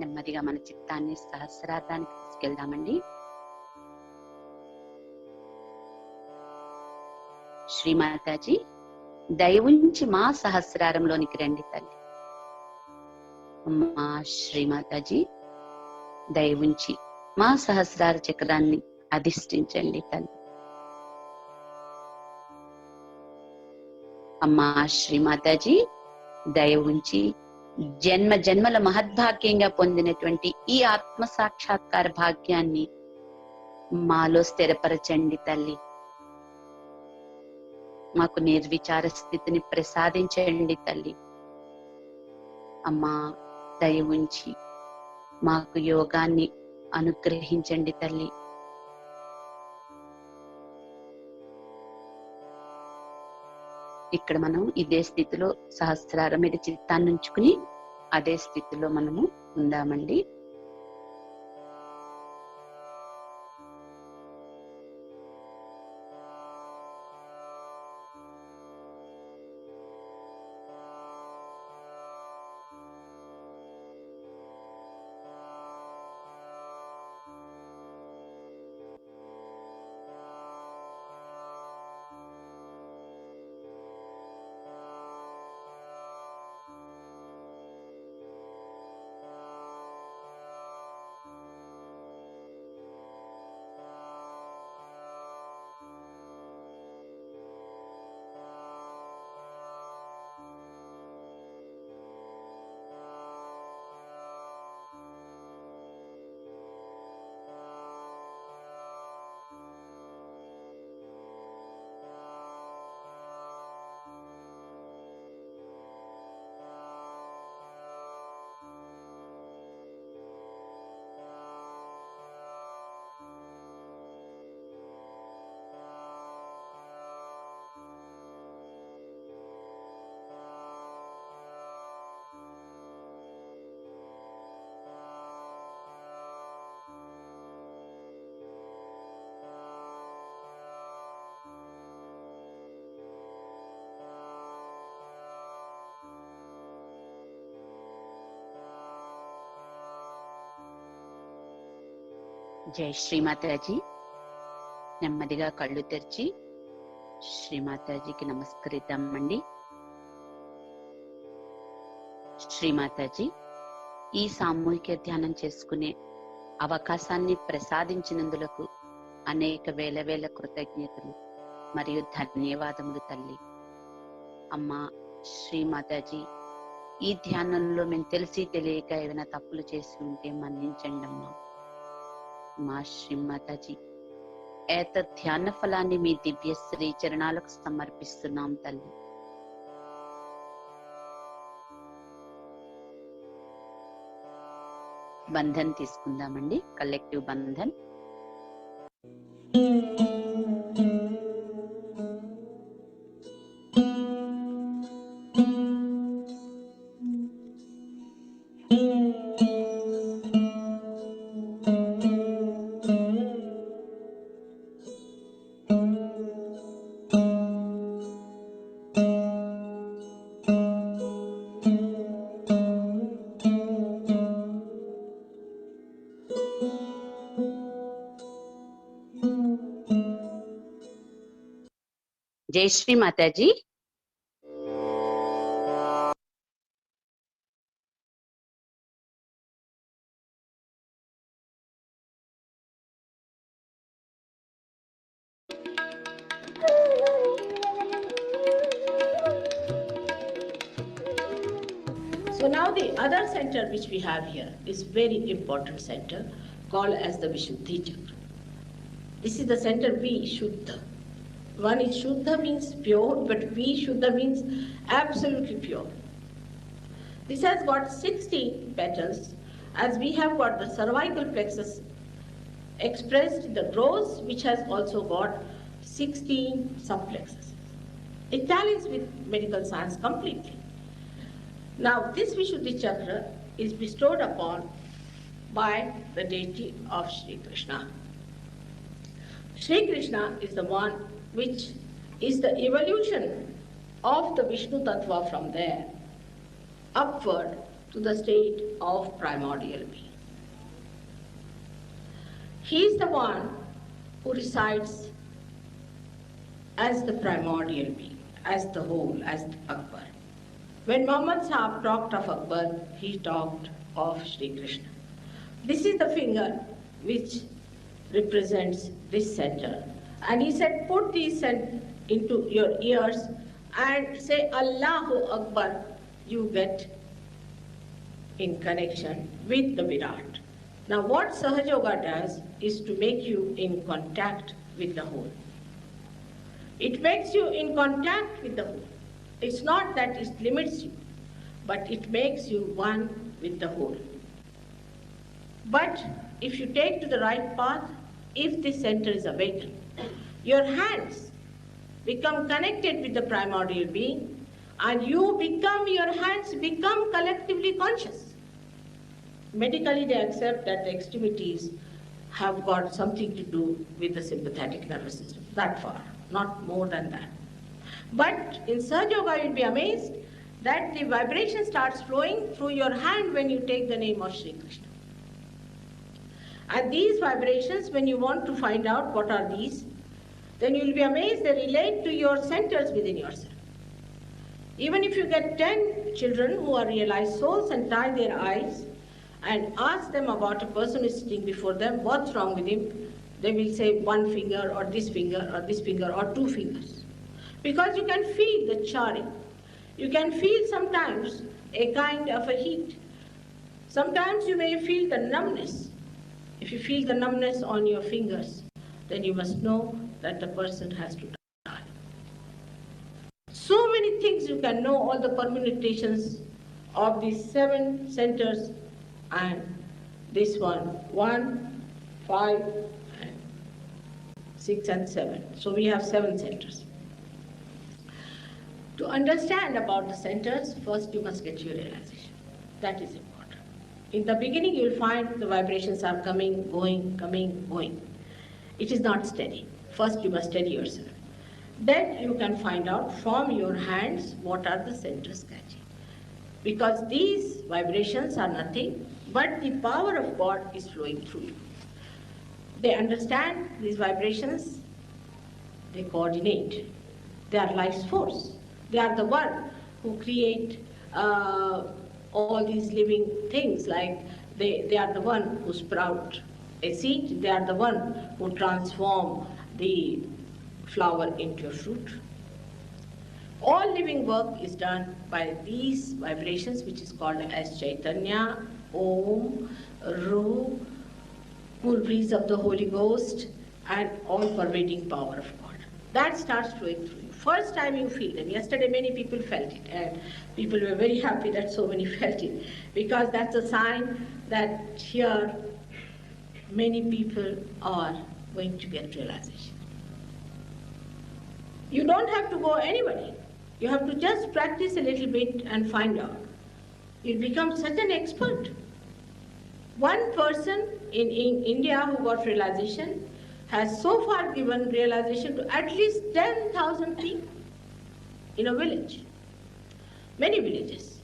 నెమ్మదిగా మన చిత్తాన్ని సహస్రారానికి తీసుకెళ్దామండి. శ్రీమాతాజీ దయవుంచి మా సహస్రారంలోనికి రండి తల్లి. అమ్మా శ్రీమాతాజీ దయవుంచి మా సహస్రార చక్రాన్ని అధిష్ఠించండి తల్లి. అమ్మా శ్రీమాతాజీ దయవుంచి జన్మ జన్మల మహద్భాగ్యంగా పొందినటువంటి ఈ ఆత్మ సాక్షాత్కార భాగ్యాన్ని మాలో స్థిరపరచండి తల్లి. మాకు నిర్విచార స్థితిని ప్రసాదించండి తల్లి. అమ్మా దయ ఉంచి మాకు యోగాన్ని అనుగ్రహించండి తల్లి. ఇక్కడ మనం ఇదే స్థితిలో సహస్రారం మీద చిత్తాన్ని ఉంచుకుని అదే స్థితిలో మనము ఉందామండి. జై శ్రీమాతాజీ. నెమ్మదిగా కళ్ళు తెరిచి శ్రీమాతాజీకి నమస్కరిద్దామండి. శ్రీమాతాజీ ఈ సామూహిక ధ్యానం చేసుకునే అవకాశాన్ని ప్రసాదించినందులకు అనేక వేల వేల కృతజ్ఞతలు మరియు ధన్యవాదములు తల్లి. అమ్మా శ్రీమాతాజీ ఈ ధ్యానంలో మేము తెలిసి తెలియక ఏమైనా తప్పులు చేసి ఉంటే మన్నించండి అమ్మా. మా శ్రీమాతాజీ ఏత ధ్యాన ఫలాన్ని మీ దివ్య శ్రీ చరణాలకు సమర్పిస్తున్నాం తల్లి. బంధన్ తీసుకుందామండి, కలెక్టివ్ బంధన్. జై Shri Mataji. So now the other center which we have here is very important center called as the Vishuddhi Chakra. This is the center Vishuddha. One is Shuddha means pure, but Vishuddha means absolutely pure. This has got 16 petals, as we have got the cervical plexus expressed in the rose, which has also got 16 subplexuses. It tallies with medical science completely. Now this Vishuddhi Chakra is bestowed upon by the deity of Sri Krishna. Sri Krishna is the one which is the evolution of the Vishnu Tattva from there upward to the state of primordial being. He is the one who resides as the primordial being, as the whole, as Akbar. When Muhammad Sahib talked of Akbar, he talked of Sri Krishna. This is the finger which represents this center. And he said, put these into your ears and say Allahu Akbar, you get in connection with the Virat. Now what Sahaja Yoga does is to make you in contact with the whole. It makes you in contact with the whole. It's not that it limits you, but it makes you one with the whole. But if you take to the right path, if this center is awakened, your hands become connected with the primordial being, and your hands become collectively conscious. Medically, they accept that the extremities have got something to do with the sympathetic nervous system, that far, not more than that. But in Sahaja Yoga, you'll be amazed that the vibration starts flowing through your hand when you take the name of Sri Krishna. And these vibrations, when you want to find out what are these, then you'll be amazed they relate to your centers within yourself. Even if you get 10 children who are realized souls and tie their eyes and ask them about a person who is sitting before them, what's wrong with him, they will say one finger or this finger or this finger or two fingers. Because you can feel the charring. You can feel sometimes a kind of a heat. Sometimes you may feel the numbness. If you feel the numbness on your fingers, then you must know that the person has to die. So many things you can know, all the permutations of these 7 centers, and this one, 1, 5, and 6 and 7. So we have 7 centers. To understand about the centers, first you must get your realization. That is important. In the beginning, you will find the vibrations are coming, going, coming, going. It is not steady. First, you must steady yourself. Then you can find out from your hands what are the centers catching. Because these vibrations are nothing, but the power of God is flowing through you. They understand these vibrations, they coordinate. They are life's force. They are the one who create all these living things, like they are the one who sprout a seed, they are the one who transform the flower into a fruit. All living work is done by these vibrations, which is called as Chaitanya, Om, Ru, cool breeze of the Holy Ghost, and all-pervading power of God. That starts flowing through you. First time you feel them. Yesterday many people felt it, and people were very happy that so many felt it, because that's a sign that here many people are going to get realization. You don't have to go anybody. You have to just practice a little bit and find out. You'll become such an expert. One person in India who got realization has so far given realization to at least 10,000 people in a village, many villages.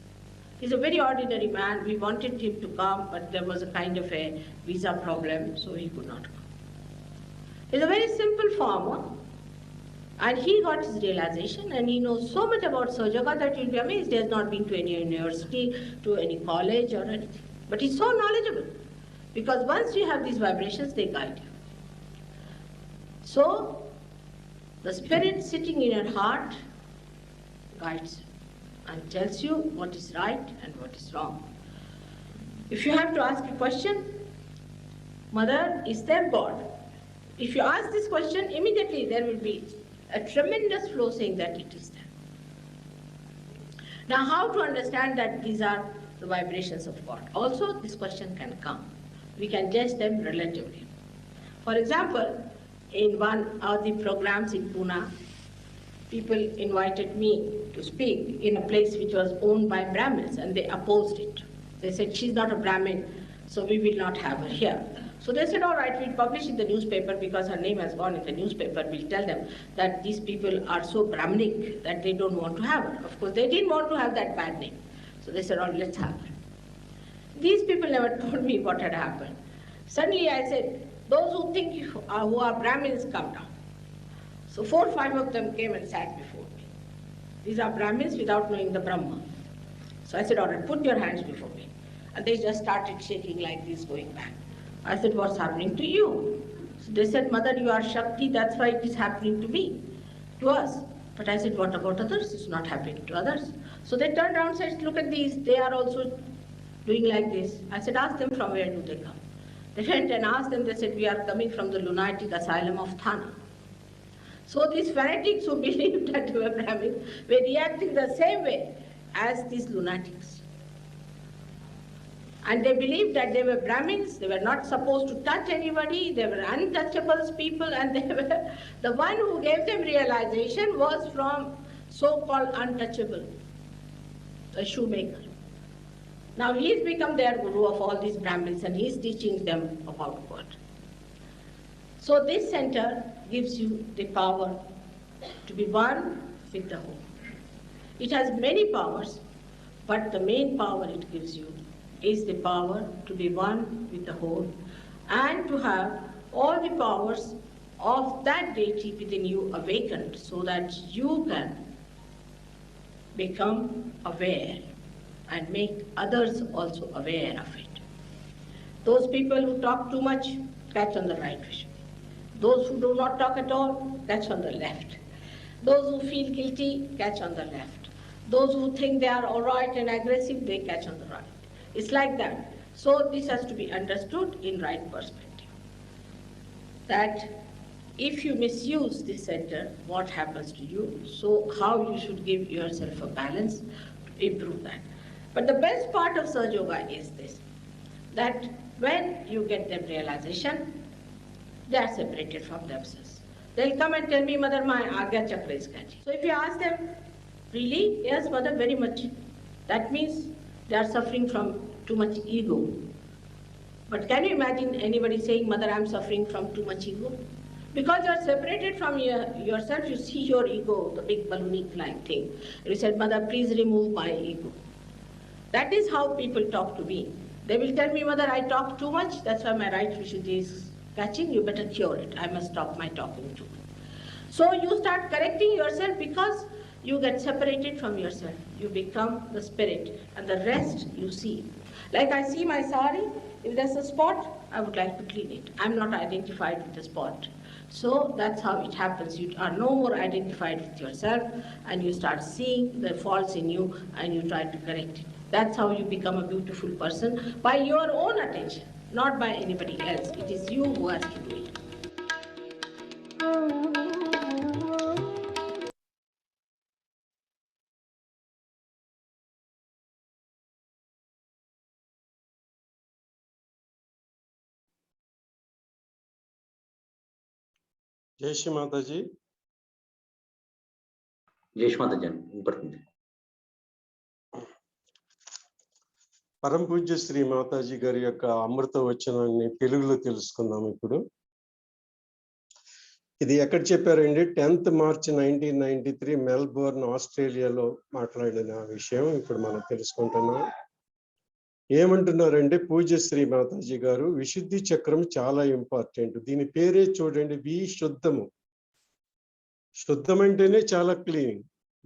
He's a very ordinary man. We wanted him to come, but there was a kind of a visa problem, so he could not come. He's a very simple farmer, and he got his realization, and he knows so much about Sahaja Yoga that you'll be amazed. He has not been to any university, to any college or anything. But he's so knowledgeable, because once you have these vibrations, they guide you. So, the spirit sitting in your heart guides you and tells you what is right and what is wrong. If you have to ask a question, Mother, is there God? If you ask this question, immediately there will be a tremendous flow saying that it is there. Now, how to understand that these are the vibrations of God? Also, this question can come. We can judge them relatively. For example, in one of the programs in Pune, people invited me to speak in a place which was owned by Brahmins, and they opposed it. They said, she's not a Brahmin, so we will not have her here. So they said, all right, we'll publish in the newspaper because her name has gone in the newspaper. We'll tell them that these people are so Brahminic that they don't want to have her. Of course, they didn't want to have that bad name. So they said, oh, let's have her. These people never told me what had happened. Suddenly I said, those who think who are Brahmins, come down. So 4 or 5 of them came and sat before me. These are Brahmins without knowing the Brahma. So I said, all right, put your hands before me. And they just started shaking like this, going back. I said, what's happening to you? So they said, Mother, you are Shakti, that's why it is happening to me, to us. But I said, what about others? It's not happening to others. So they turned around and said, look at these, they are also doing like this. I said, ask them from where do they come. They went and asked them, they said, we are coming from the lunatic asylum of Thana. So these fanatics who believed that they were Brahmins were reacting the same way as these lunatics. And they believed that they were Brahmins, they were not supposed to touch anybody, they were untouchables people, and they were, the one who gave them realization was from so-called untouchable, the shoemaker. Now he's become their guru of all these Brahmins and he's teaching them about God. So this center gives you the power to be one with the whole. It has many powers, but the main power it gives you is the power to be one with the whole and to have all the powers of that deity within you awakened so that you can become aware and make others also aware of it. Those people who talk too much, catch on the right vision. Those who do not talk at all, catch on the left. Those who feel guilty, catch on the left. Those who think they are all right and aggressive, they catch on the right. It's like that. So this has to be understood in right perspective. That if you misuse this center, what happens to you? So how you should give yourself a balance to improve that. But the best part of Sahaja Yoga is this, that when you get them realization, they are separated from themselves. They'll come and tell me, Mother, my Agya Chakra is catching. So if you ask them, really? Yes, Mother, very much. That means they are suffering from too much ego. But can you imagine anybody saying, Mother, I'm suffering from too much ego? Because you are separated from yourself, you see your ego, the big balloonic-like thing. You said, Mother, please remove my ego. That is how people talk to me. They will tell me, Mother, I talk too much, that's why my right Vishuddhi is catching, you better cure it. I must stop my talking too. So you start correcting yourself because you get separated from yourself. You become the spirit and the rest you see. Like I see my sari, if there's a spot, I would like to clean it. I'm not identified with the spot. So that's how it happens. You are no more identified with yourself and you start seeing the faults in you and you try to correct it. That's how you become a beautiful person, by your own attention, not by anybody else. It is you who has to do it. జై శ్రీ మాతాజీ. జై శ్రీ మాతాజీ వినపడుతుంది. పరమ పూజ్య శ్రీ మాతాజీ గారి యొక్క అమృత వచనాన్ని తెలుగులో తెలుసుకుందాం ఇప్పుడు. ఇది ఎక్కడ చెప్పారండి? 10th March 1993 మెల్బోర్న్, ఆస్ట్రేలియాలో మాట్లాడిన విషయం ఇప్పుడు మనం తెలుసుకుంటున్నాం. ఏమంటున్నారంటే పూజ్య శ్రీ మాతాజీ గారు, విశుద్ధి చక్రం చాలా ఇంపార్టెంట్. దీని పేరే చూడండి, విశుద్ధము. శుద్ధం అంటేనే చాలా క్లీన్.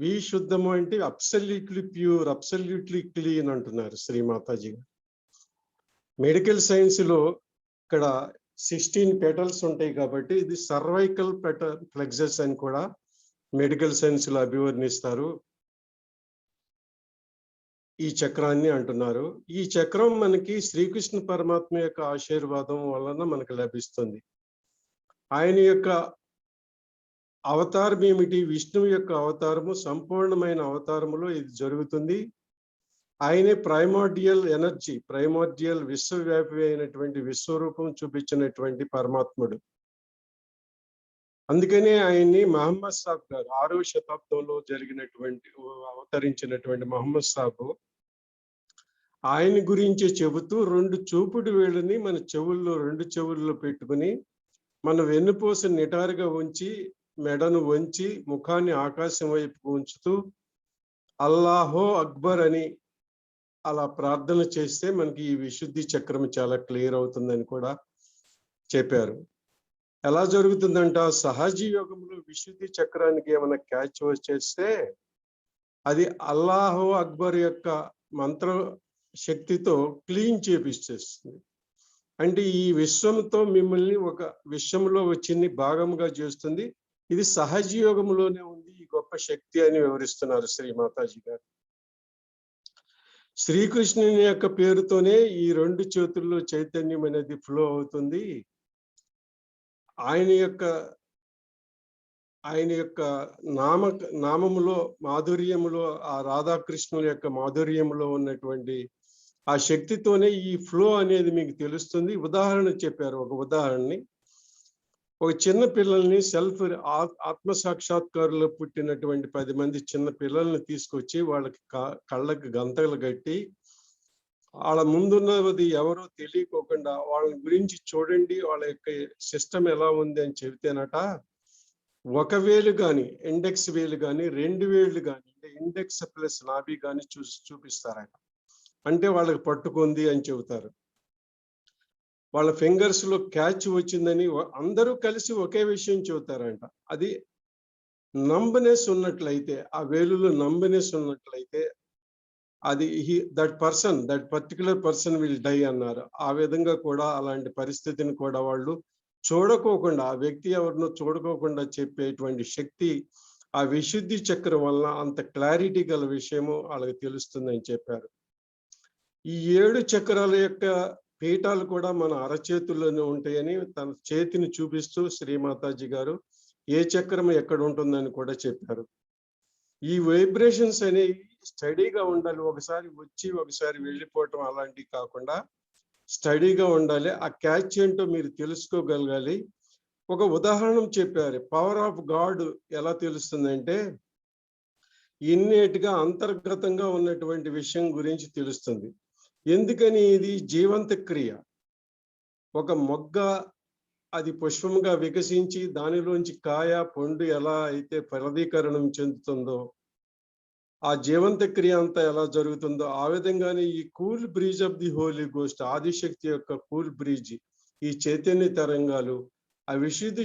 విశుద్ధము అంటే అబ్సల్యూట్లీ ప్యూర్, అబ్సల్యూట్లీ క్లీన్ అంటున్నారు శ్రీ మాతాజీ గారు. మెడికల్ సైన్స్ లో ఇక్కడ 16 పెటల్స్ ఉంటాయి కాబట్టి ఇది సర్వైకల్ ప్లెక్సస్ అని కూడా మెడికల్ సైన్స్ లో అభివర్ణిస్తారు. ఈ చక్రాన్ని అంటున్నారు. ఈ చక్రం మనకి శ్రీకృష్ణ పరమాత్మ యొక్క ఆశీర్వాదం వలన మనకు లభిస్తుంది. ఆయన యొక్క అవతారం ఏమిటి? విష్ణువు యొక్క అవతారము, సంపూర్ణమైన అవతారములో ఇది జరుగుతుంది. ఆయనే ప్రైమోర్డియల్ ఎనర్జీ, ప్రైమోర్డియల్ విశ్వవ్యాపి అయినటువంటి విశ్వరూపం చూపించినటువంటి పరమాత్ముడు. అందుకనే ఆయన్ని మహమ్మద్ సాబ్ గారు 6వ శతాబ్దంలో జరిగినటువంటి అవతరించినటువంటి మహమ్మద్ సాబు ఆయన గురించి చెబుతూ 2 చూపుడు వేళ్ళని మన చెవుల్లో, 2 చెవుల్లో పెట్టుకుని మన వెన్నుపూస నిటారుగా ఉంచి, మెడను వంచి, ముఖాన్ని ఆకాశం వైపు ఉంచుతూ అల్లాహో అక్బర్ అని అలా ప్రార్థన చేస్తే మనకి ఈ విశుద్ధి చక్రం చాలా క్లియర్ అవుతుందని కూడా చెప్పారు. ఎలా జరుగుతుందంట, సహజ యోగంలో విశుద్ధి చక్రానికి ఏమైనా క్యాచ్ వచ్చేస్తే అది అల్లాహు అక్బర్ యొక్క మంత్ర శక్తితో క్లీన్ చేపిస్తేస్తుంది. అంటే ఈ విశ్వంతో మిమ్మల్ని ఒక విశ్వంలో వచ్చింది భాగంగా చేస్తుంది. ఇది సహజ యోగంలోనే ఉంది ఈ గొప్ప శక్తి అని వివరిస్తున్నారు శ్రీ మాతాజీ గారు. శ్రీకృష్ణుని యొక్క పేరుతోనే ఈ రెండు చేతుల్లో చైతన్యం అనేది ఫ్లో అవుతుంది. ఆయన యొక్క నామములో మాధుర్యములో, ఆ రాధాకృష్ణుల యొక్క మాధుర్యంలో ఉన్నటువంటి ఆ శక్తితోనే ఈ ఫ్లో అనేది మీకు తెలుస్తుంది. ఉదాహరణ చెప్పారు. ఒక ఉదాహరణని, ఒక చిన్న పిల్లల్ని ఆత్మ సాక్షాత్కారులో పుట్టినటువంటి 10 మంది చిన్న పిల్లల్ని తీసుకొచ్చి వాళ్ళకి కళ్ళకి గంతలు కట్టి వాళ్ళ ముందున్నది ఎవరో తెలియకోకుండా వాళ్ళ గురించి చూడండి, వాళ్ళ యొక్క సిస్టమ్ ఎలా ఉంది అని చెబితేనట, ఒక వేలు కానీ ఇండెక్స్ వేలు కానీ 2 వేళ్ళు కానీ, అంటే ఇండెక్స్ ప్లస్ నాభి కానీ చూపిస్తారట. అంటే వాళ్ళకి పట్టుకుంది అని చెబుతారు. వాళ్ళ ఫింగర్స్ లో క్యాచ్ వచ్చిందని అందరూ కలిసి ఒకే విషయం చెబుతారంట. అది నంబనెస్ ఉన్నట్లయితే, ఆ వేలులో నంబనెస్ ఉన్నట్లయితే అది that particular person will die అన్నారు. ఆ విధంగా కూడా అలాంటి పరిస్థితిని కూడా వాళ్ళు చూడకోకుండా, ఆ వ్యక్తి ఎవరినో చూడకోకుండా చెప్పేటువంటి శక్తి ఆ విశుద్ధి చక్రం వల్ల అంత క్లారిటీ గల విషయము వాళ్ళకి తెలుస్తుందని చెప్పారు. ఈ 7 చక్రాల యొక్క పీఠాలు కూడా మన అరచేతుల్లోనే ఉంటాయని తన చేతిని చూపిస్తూ శ్రీమాతాజీ గారు ఏ చక్రం ఎక్కడ ఉంటుందని కూడా చెప్పారు. ఈ వైబ్రేషన్స్ అనేవి స్టడీగా ఉండాలి. ఒకసారి వచ్చి ఒకసారి వెళ్ళిపోవటం అలాంటివి కాకుండా స్టడీగా ఉండాలి. ఆ క్యాచ్ ఏంటో మీరు తెలుసుకోగలగాలి. ఒక ఉదాహరణ చెప్పారు. పవర్ ఆఫ్ గాడ్ ఎలా తెలుస్తుందంటే, ఇన్నేట్గా అంతర్గతంగా ఉన్నటువంటి విషయం గురించి తెలుస్తుంది. ఎందుకని? ఇది జీవంత క్రియ. ఒక మొగ్గ అది పుష్పముగా వికసించి దానిలోంచి కాయ పండు ఎలా అయితే ఫలదీకరణం చెందుతుందో, ఆ జీవంత క్రియ అంతా ఎలా జరుగుతుందో ఆ విధంగానే ఈ cool breeze of the holy ghost, Adishakti యొక్క కూల్ బ్రీజ్, ఈ చైతన్య తరంగాలు ఆ విశుద్ధి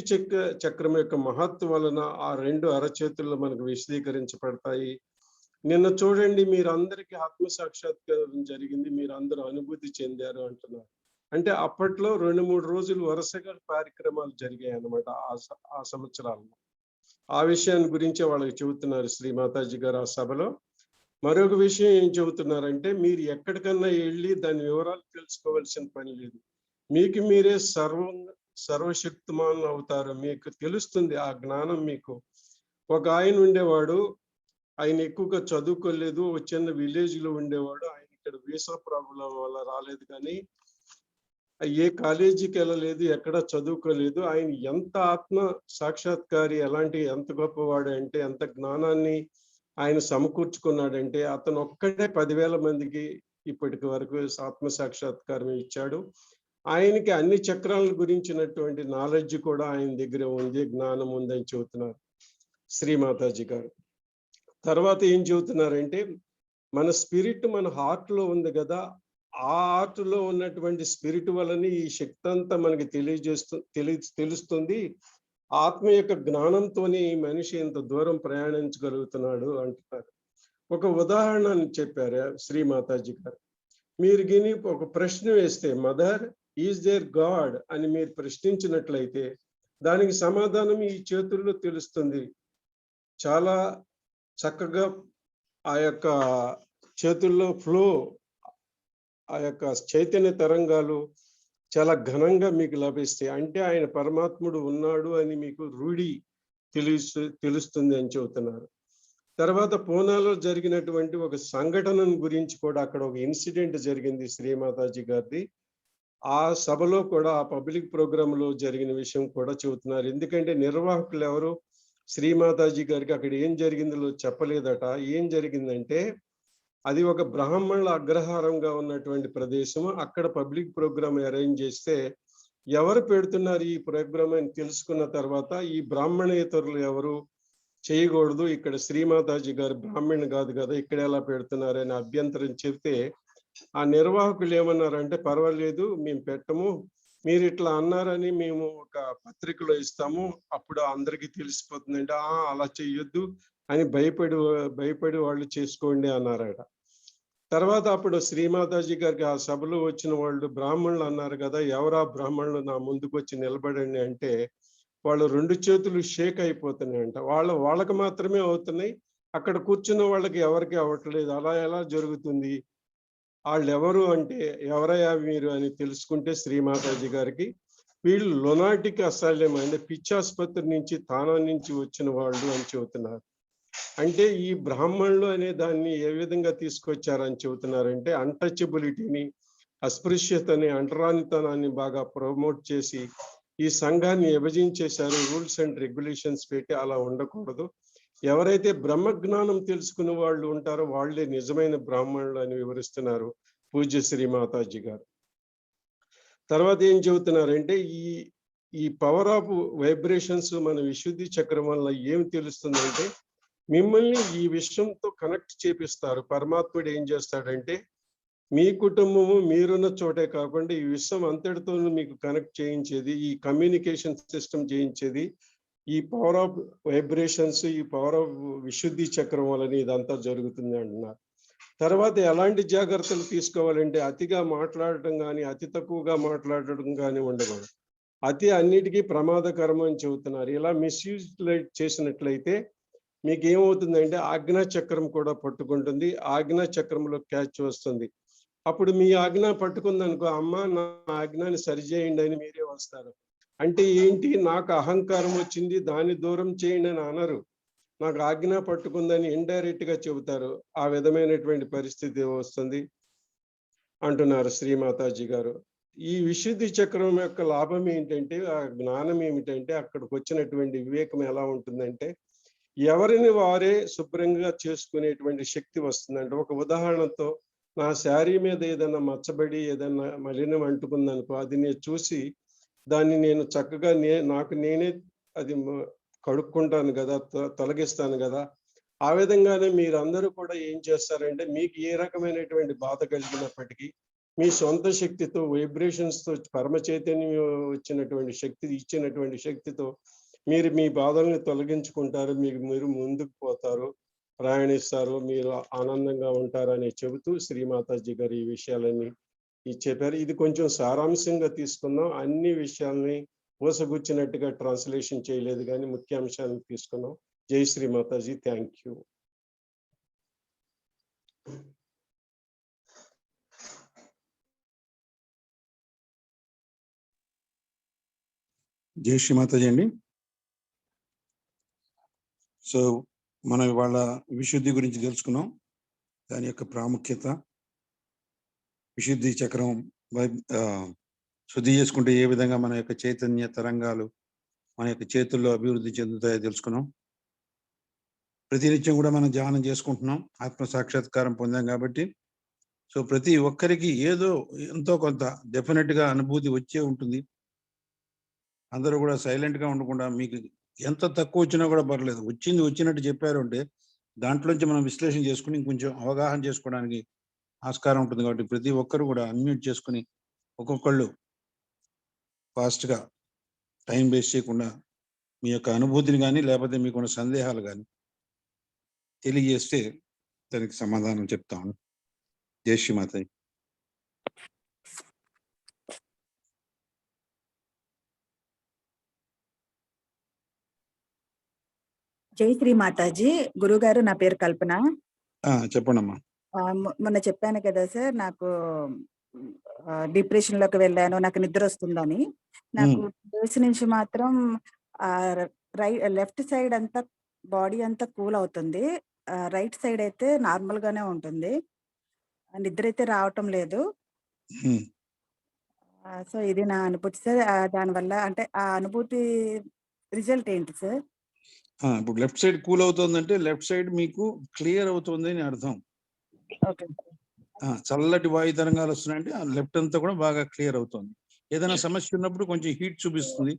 చక్రం యొక్క మహత్వం వలన ఆ 2 అరచేతుల్లో మనకు విశదీకరించబడతాయి. నిన్న చూడండి, మీరందరికీ ఆత్మ సాక్షాత్కారం జరిగింది, మీరు అందరూ అనుభూతి చెందారు అంటున్నారు. అంటే అప్పట్లో 2-3 రోజులు వరుసగా కార్యక్రమాలు జరిగాయి అన్నమాట ఆ సంవత్సరాల్లో. ఆ విషయాన్ని గురించే వాళ్ళకి చెబుతున్నారు శ్రీ మాతాజీ గారు ఆ సభలో. మరొక విషయం ఏం చెబుతున్నారంటే, మీరు ఎక్కడికన్నా వెళ్ళి దాని వివరాలు తెలుసుకోవాల్సిన పని లేదు. మీకు మీరే సర్వశక్తిమాన్ అవుతారు. మీకు తెలుస్తుంది ఆ జ్ఞానం. మీకు ఒక ఆయన ఉండేవాడు, ఆయన ఎక్కువగా చదువుకోలేదు, ఒక చిన్న విలేజ్ లో ఉండేవాడు. ఆయన ఇక్కడ వీసా ప్రాబ్లం వల్ల రాలేదు, కానీ ఏ కాలేజీకి వెళ్ళలేదు, ఎక్కడ చదువుకోలేదు. ఆయన ఎంత ఆత్మ సాక్షాత్కారి, ఎంత గొప్పవాడు అంటే, ఎంత జ్ఞానాన్ని ఆయన సమకూర్చుకున్నాడంటే, అతను ఒక్కడే 10,000 మందికి ఇప్పటికి వరకు ఆత్మ సాక్షాత్కారం ఇచ్చాడు. ఆయనకి అన్ని చక్రాల గురించినటువంటి నాలెడ్జ్ కూడా ఆయన దగ్గర ఉంది, జ్ఞానం ఉందని చెబుతున్నారు శ్రీమాతాజీ గారు. తర్వాత ఏం చెబుతున్నారంటే, మన స్పిరిట్ మన హార్ట్ లో ఉంది కదా, ఆ హార్ట్ లో ఉన్నటువంటి స్పిరిట్ వలని ఈ శక్తి అంతా మనకి తెలుస్తుంది. ఆత్మ యొక్క జ్ఞానంతోనే ఈ మనిషి ఇంత దూరం ప్రయాణించగలుగుతున్నాడు అంటున్నారు. ఒక ఉదాహరణ చెప్పారు శ్రీమాతాజీ గారు. మీరు గిని ఒక ప్రశ్న వేస్తే, మదర్ ఈజ్ దేర్ గాడ్ అని మీరు ప్రశ్నించినట్లయితే దానికి సమాధానం ఈ చేతుల్లో తెలుస్తుంది. చాలా చక్కగా ఆ యొక్క చేతుల్లో ఫ్లో, ఆ యొక్క చైతన్య తరంగాలు చాలా ఘనంగా మీకు లభిస్తాయి. అంటే ఆయన పరమాత్ముడు ఉన్నాడు అని మీకు రూఢి తెలుస్తుంది అని చెబుతున్నారు. తర్వాత పూనాలో జరిగినటువంటి ఒక సంఘటన గురించి కూడా, అక్కడ ఒక ఇన్సిడెంట్ జరిగింది శ్రీమాతాజీ గారిది. ఆ సభలో కూడా, ఆ పబ్లిక్ ప్రోగ్రామ్ లో జరిగిన విషయం కూడా చెబుతున్నారు. ఎందుకంటే నిర్వాహకులు ఎవరు శ్రీమాతాజీ గారికి అక్కడ ఏం జరిగిందో చెప్పలేదట. ఏం జరిగిందంటే, అది ఒక బ్రాహ్మణుల అగ్రహారంగా ఉన్నటువంటి ప్రదేశం. అక్కడ పబ్లిక్ ప్రోగ్రామ్ అరేంజ్ చేస్తే ఎవరు పెడుతున్నారు ఈ ప్రోగ్రామ్ అని తెలుసుకున్న తర్వాత, ఈ బ్రాహ్మణేతరులు ఎవరు చేయకూడదు, ఇక్కడ శ్రీమాతాజీ గారు బ్రాహ్మణ్ కాదు కదా, ఇక్కడ ఎలా పెడుతున్నారని అభ్యంతరం చెబితే ఆ నిర్వాహకులు ఏమన్నారంటే పర్వాలేదు మేము పెట్టము, మీరు ఇట్లా అన్నారని మేము ఒక పత్రికలో ఇస్తాము, అప్పుడు అందరికీ తెలిసిపోతుందంటే అలా చెయ్యొద్దు అని భయపడి వాళ్ళు చేసుకోండి అన్నారట. తర్వాత అప్పుడు శ్రీమాతాజీ గారికి ఆ సభలో వచ్చిన వాళ్ళు బ్రాహ్మణులు అన్నారు కదా, ఎవరా బ్రాహ్మణులు నా ముందుకు వచ్చి నిలబడండి అంటే వాళ్ళు 2 చేతులు షేక్ అయిపోతున్నాయంట. వాళ్ళకి మాత్రమే అవుతున్నాయి, అక్కడ కూర్చున్న వాళ్ళకి ఎవరికి అవ్వట్లేదు. అలా ఎలా జరుగుతుంది? వాళ్ళెవరు అంటే ఎవరయ్యా మీరు అని తెలుసుకుంటే శ్రీమాతాజీ గారికి వీళ్ళు లొనాటిక్ అసైలం అంటే పిచ్చాసుపత్రి నుంచి తానా నుంచి వచ్చిన వాళ్ళు అని చెబుతున్నారు. అంటే ఈ బ్రాహ్మణులు అనే దాన్ని ఏ విధంగా తీసుకొచ్చారని చెబుతున్నారంటే అన్టచబిలిటీని, అస్పృశ్యతని, అంటరానితనాన్ని బాగా ప్రమోట్ చేసి ఈ సంఘాన్ని విభజించేశారు. రూల్స్ అండ్ రెగ్యులేషన్స్ పెట్టి అలా ఉండకూడదు, ఎవరైతే బ్రహ్మజ్ఞానం తెలుసుకున్న వాళ్ళు ఉంటారో వాళ్ళే నిజమైన బ్రాహ్మణులు అని వివరిస్తున్నారు పూజ్య శ్రీ మాతాజీ గారు. తర్వాత ఏం చెబుతున్నారంటే ఈ పవర్ ఆఫ్ వైబ్రేషన్స్ మన విశుద్ధి చక్రం వల్ల ఏం తెలుస్తుందంటే మిమ్మల్ని ఈ విషయంతో కనెక్ట్ చేపిస్తారు. పరమాత్ముడు ఏం చేస్తాడంటే మీ కుటుంబము మీరున్న చోటే కాకుండా ఈ విశ్వం అంతటితో మీకు కనెక్ట్ చేయించేది, ఈ కమ్యూనికేషన్ సిస్టమ్ చేయించేది ఈ పవర్ ఆఫ్ వైబ్రేషన్స్, ఈ పవర్ ఆఫ్ విశుద్ధి చక్రం వలన ఇదంతా జరుగుతుంది అంటున్నారు. తర్వాత ఎలాంటి జాగ్రత్తలు తీసుకోవాలంటే అతిగా మాట్లాడటం కానీ, అతి తక్కువగా మాట్లాడటం కానీ ఉండకూడదు. అతి అన్నిటికీ ప్రమాదకరం అని చెబుతున్నారు. ఇలా మిస్యూజ్ చేసినట్లయితే మీకు ఏమవుతుందంటే ఆజ్ఞా చక్రం కూడా పట్టుకుంటుంది, ఆజ్ఞా చక్రంలో క్యాచ్ వస్తుంది. అప్పుడు మీ ఆజ్ఞ పట్టుకుందనుకో, అమ్మ నా ఆజ్ఞాన్ని సరిచేయండి అని మీరే వస్తారు. అంటే ఏంటి, నాకు అహంకారం వచ్చింది దాన్ని దూరం చేయండి అని అనరు, నాకు ఆజ్ఞ పట్టుకుందని ఇండైరెక్ట్ గా చెబుతారు. ఆ విధమైనటువంటి పరిస్థితి వస్తుంది అంటున్నారు శ్రీమాతాజీ గారు. ఈ విశుద్ధి చక్రం యొక్క లాభం ఏంటంటే, ఆ జ్ఞానం ఏమిటంటే అక్కడికి వచ్చినటువంటి వివేకం ఎలా ఉంటుందంటే ఎవరిని వారే శుభ్రంగా చేసుకునేటువంటి శక్తి వస్తుందంటే, ఒక ఉదాహరణతో నా శారీ మీద ఏదైనా మచ్చబడి ఏదైనా మలినం అంటుకుందనుకో, అది నేను చూసి దాన్ని నేను చక్కగా నాకు నేనే అది కడుక్కుంటాను కదా, తొలగిస్తాను కదా. ఆ విధంగానే మీరందరూ కూడా ఏం చేస్తారంటే మీకు ఏ రకమైనటువంటి బాధ కలిగినప్పటికీ మీ సొంత శక్తితో, వైబ్రేషన్స్తో, పరమ చైతన్యం వచ్చినటువంటి శక్తి ఇచ్చినటువంటి శక్తితో మీరు మీ బాధల్ని తొలగించుకుంటారు, మీరు ముందుకు పోతారు, ప్రయాణిస్తారు, మీరు ఆనందంగా ఉంటారని చెబుతూ శ్రీమాతాజీ గారు ఈ విషయాలన్నీ చెప్పారు. ఇది కొంచెం సారాంశంగా తీసుకున్నాం, అన్ని విషయాల్ని ఊసగుచ్చినట్టుగా ట్రాన్స్లేషన్ చేయలేదు కానీ ముఖ్యాంశాలను తీసుకున్నాం. జై శ్రీ మాతాజీ, థ్యాంక్ యూ. జై శ్రీ మాతాజీ అండి. సో మనం ఇవాళ విశుద్ధి గురించి తెలుసుకున్నాం, దాని యొక్క ప్రాముఖ్యత, విశుద్ధి చక్రం శుద్ధి చేసుకుంటే ఏ విధంగా మన యొక్క చైతన్య తరంగాలు మన యొక్క చేతుల్లో అభివృద్ధి చెందుతాయో తెలుసుకున్నాం. ప్రతినిత్యం కూడా మనం ధ్యానం చేసుకుంటున్నాం, ఆత్మ సాక్షాత్కారం పొందాం కాబట్టి. సో ప్రతి ఒక్కరికి ఏదో ఎంతో కొంత డెఫినెట్గా అనుభూతి వచ్చే ఉంటుంది. అందరూ కూడా సైలెంట్గా ఉండకుండా మీకు ఎంత తక్కువ వచ్చినా కూడా పర్లేదు, వచ్చినట్టు చెప్పారు అంటే దాంట్లోంచి మనం విశ్లేషణ చేసుకుని ఇంకొంచెం అవగాహన చేసుకోవడానికి ఆస్కారం ఉంటుంది. కాబట్టి ప్రతి ఒక్కరు కూడా అన్మ్యూట్ చేసుకుని ఒక్కొక్కళ్ళు ఫాస్ట్గా టైం వేస్ట్ చేయకుండా మీ యొక్క అనుభూతిని కానీ లేకపోతే మీకున్న సందేహాలు కానీ తెలియజేస్తే దానికి సమాధానం చెప్తాను. జై శ్రీ మాతాజీ. జై శ్రీ మాతాజీ. గురుగారు, నా పేరు కల్పన. చెప్పండమ్మా. మొన్న చెప్పాను కదా సార్, నాకు డిప్రెషన్ లోకి వెళ్ళాను, నాకు నిద్ర వస్తుందని. నాకు డేస్ నుంచి మాత్రం లెఫ్ట్ సైడ్ అంతా బాడీ అంతా కూల్ అవుతుంది, రైట్ సైడ్ అయితే నార్మల్ గానే ఉంటుంది, నిద్ర అయితే రావటం లేదు. సో ఇది నా అనుభూతి సార్. దానివల్ల అంటే ఆ అనుభూతి రిజల్ట్ ఏంటి సార్? ఇప్పుడు లెఫ్ట్ సైడ్ కూల్ అవుతుందంటే లెఫ్ట్ సైడ్ మీకు క్లియర్ అవుతుంది అని అర్థం. చల్లటి వాయు తరంగాలు వస్తున్నాయంటే ఆ లెఫ్ట్ అంతా కూడా బాగా క్లియర్ అవుతుంది. ఏదైనా సమస్య ఉన్నప్పుడు కొంచెం హీట్ చూపిస్తుంది,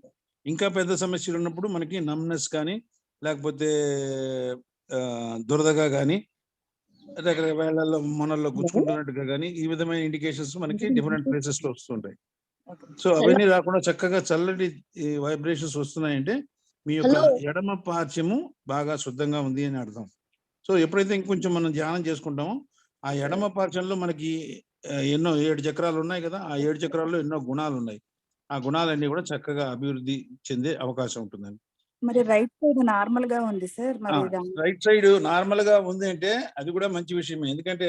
ఇంకా పెద్ద సమస్యలు ఉన్నప్పుడు మనకి నమ్నెస్ కానీ లేకపోతే దురదగా కానీ రకరకాల వేళల్లో మొనల్లో గుచ్చుకుంటున్నట్టుగా కానీ ఈ విధమైన ఇండికేషన్స్ మనకి డిఫరెంట్ ప్లేసెస్ లో వస్తుంటాయి. సో అవన్నీ రాకుండా చక్కగా చల్లటి వైబ్రేషన్స్ వస్తున్నాయంటే మీ యొక్క ఎడమ పార్శ్వము బాగా శుద్ధంగా ఉంది అని అర్థం. సో ఎప్పుడైతే ఇంకొంచెం మనం ధ్యానం చేసుకుంటామో ఆ ఎడమ పార్శ్వంలో మనకి ఎన్నో 7 చక్రాలు ఉన్నాయి కదా, ఆ 7 చక్రాల్లో ఎన్నో గుణాలు ఉన్నాయి. ఆ గుణాలన్నీ కూడా చక్కగా అభివృద్ధి చెందే అవకాశం ఉంటుందండి. మరి రైట్ సైడ్ నార్మల్ గా ఉంది సార్. మరి రైట్ సైడ్ నార్మల్ గా ఉంది అంటే అది కూడా మంచి విషయమే. ఎందుకంటే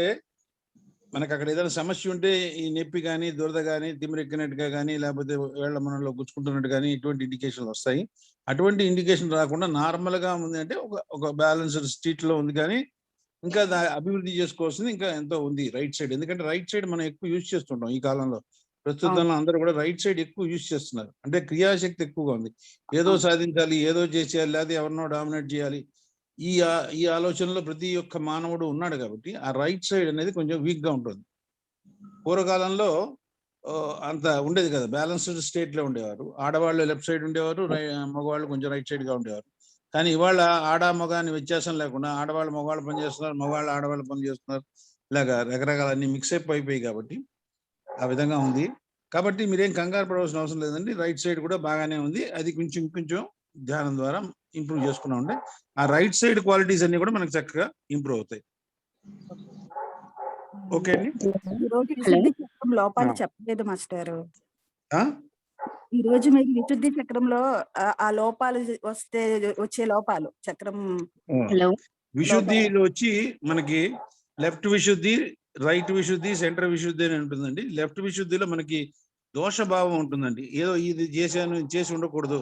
మనకు అక్కడ ఏదైనా సమస్య ఉంటే ఈ నొప్పి కానీ, దురద కానీ, తిమ్మిరెక్కినట్టుగా కానీ, లేకపోతే వేళ్ల మనలో గుచ్చుకుంటున్నట్టు కానీ ఇటువంటి ఇండికేషన్లు వస్తాయి. అటువంటి ఇండికేషన్ రాకుండా నార్మల్ గా ఉంది అంటే ఒక బ్యాలెన్స్డ్ స్ట్రీట్ లో ఉంది. కానీ ఇంకా అభివృద్ధి చేసుకోవాల్సింది ఇంకా ఎంతో ఉంది రైట్ సైడ్. ఎందుకంటే రైట్ సైడ్ మనం ఎక్కువ యూజ్ చేస్తుంటాం ఈ కాలంలో. ప్రస్తుతంలో అందరూ కూడా రైట్ సైడ్ ఎక్కువ యూజ్ చేస్తున్నారు. అంటే క్రియాశక్తి ఎక్కువగా ఉంది. ఏదో సాధించాలి, ఏదో చేసేయాలి, లేదా ఎవరినో డామినేట్ చేయాలి, ఈ ఆలోచనలో ప్రతి ఒక్క మానవుడు ఉన్నాడు. కాబట్టి ఆ రైట్ సైడ్ అనేది కొంచెం వీక్ గా ఉంటుంది. పూర్వకాలంలో అంత ఉండేది కదా, బ్యాలెన్స్డ్ స్టేట్ లో ఉండేవారు. ఆడవాళ్ళు లెఫ్ట్ సైడ్ ఉండేవారు, మగవాళ్ళు కొంచెం రైట్ సైడ్ గా ఉండేవారు. కానీ ఇవాళ ఆడ మగాని వ్యత్యాసం లేకుండా ఆడవాళ్ళు మగవాళ్ళు పని చేస్తున్నారు, మగవాళ్ళు ఆడవాళ్ళు పని చేస్తున్నారు. ఇలాగా రకరకాల అన్ని మిక్సప్ అయిపోయి కాబట్టి ఆ విధంగా ఉంది. కాబట్టి మీరేం కంగారు పడవలసిన అవసరం లేదండి. రైట్ సైడ్ కూడా బాగానే ఉంది. అది కొంచెం ధ్యానం ద్వారా ఇంప్రూవ్ చేసుకున్నా ఉంటే ఆ రైట్ సైడ్ క్వాలిటీస్ అన్ని కూడా మనకు చక్కగా ఇంప్రూవ్ అవుతాయి. ఓకే అండి. ఈ రోజు విశుద్ధి చక్రం లోపాలు చెప్పలేదు మాస్టారు. ఈ రోజు మీరు విశుద్ధి చక్రంలో ఆ లోపాలు వస్తే వచ్చే లోపాలు చక్రం విశుద్ధిలో వచ్చి మనకి లెఫ్ట్ విశుద్ధి, రైట్ విశుద్ధి, సెంటర్ విశుద్ధి అని ఉంటుందండి. లెఫ్ట్ విశుద్ధిలో మనకి దోషభావం ఉంటుందండి. ఏదో ఇది చేశాను, చేసి ఉండకూడదు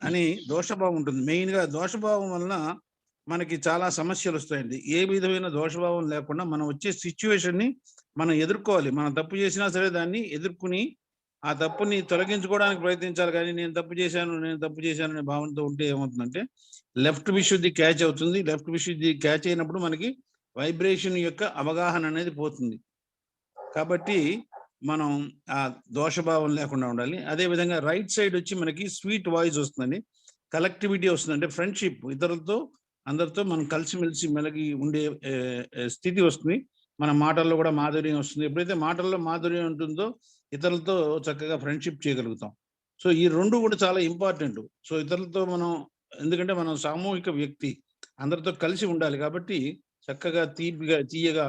అని దోషభావం ఉంటుంది. మెయిన్ గా దోషభావం వలన మనకి చాలా సమస్యలు వస్తాయండి. ఏ విధమైన దోషభావం లేకుండా మనం వచ్చే సిచ్యువేషన్ ని మనం ఎదుర్కోవాలి. మనం తప్పు చేసినా సరే దాన్ని ఎదుర్కొని ఆ తప్పుని తొలగించుకోవడానికి ప్రయత్నించాలి. కానీ నేను తప్పు చేశాను అనే భావనతో ఉంటే ఏమవుతుందంటే లెఫ్ట్ విశుద్ధి క్యాచ్ అవుతుంది. లెఫ్ట్ విశుద్ధి క్యాచ్ అయినప్పుడు మనకి వైబ్రేషన్ యొక్క అవగాహన అనేది పోతుంది. కాబట్టి మనం ఆ దోషభావం లేకుండా ఉండాలి. అదే విధంగా రైట్ సైడ్ వచ్చి మనకి స్వీట్ వాయిస్ వస్తుందండి, కలెక్టివిటీ వస్తుంది. అంటే ఫ్రెండ్షిప్, ఇతరులతో అందరితో మనం కలిసిమెలిసి మెలిగి ఉండే స్థితి వస్తుంది. మన మాటల్లో కూడా మాధుర్యం వస్తుంది. ఎప్పుడైతే మాటల్లో మాధుర్యం ఉంటుందో ఇతరులతో చక్కగా ఫ్రెండ్షిప్ చేయగలుగుతాం. సో ఈ రెండు కూడా చాలా ఇంపార్టెంట్. సో ఇతరులతో మనం, ఎందుకంటే మనం సామూహిక వ్యక్తి, అందరితో కలిసి ఉండాలి. కాబట్టి చక్కగా తీయగా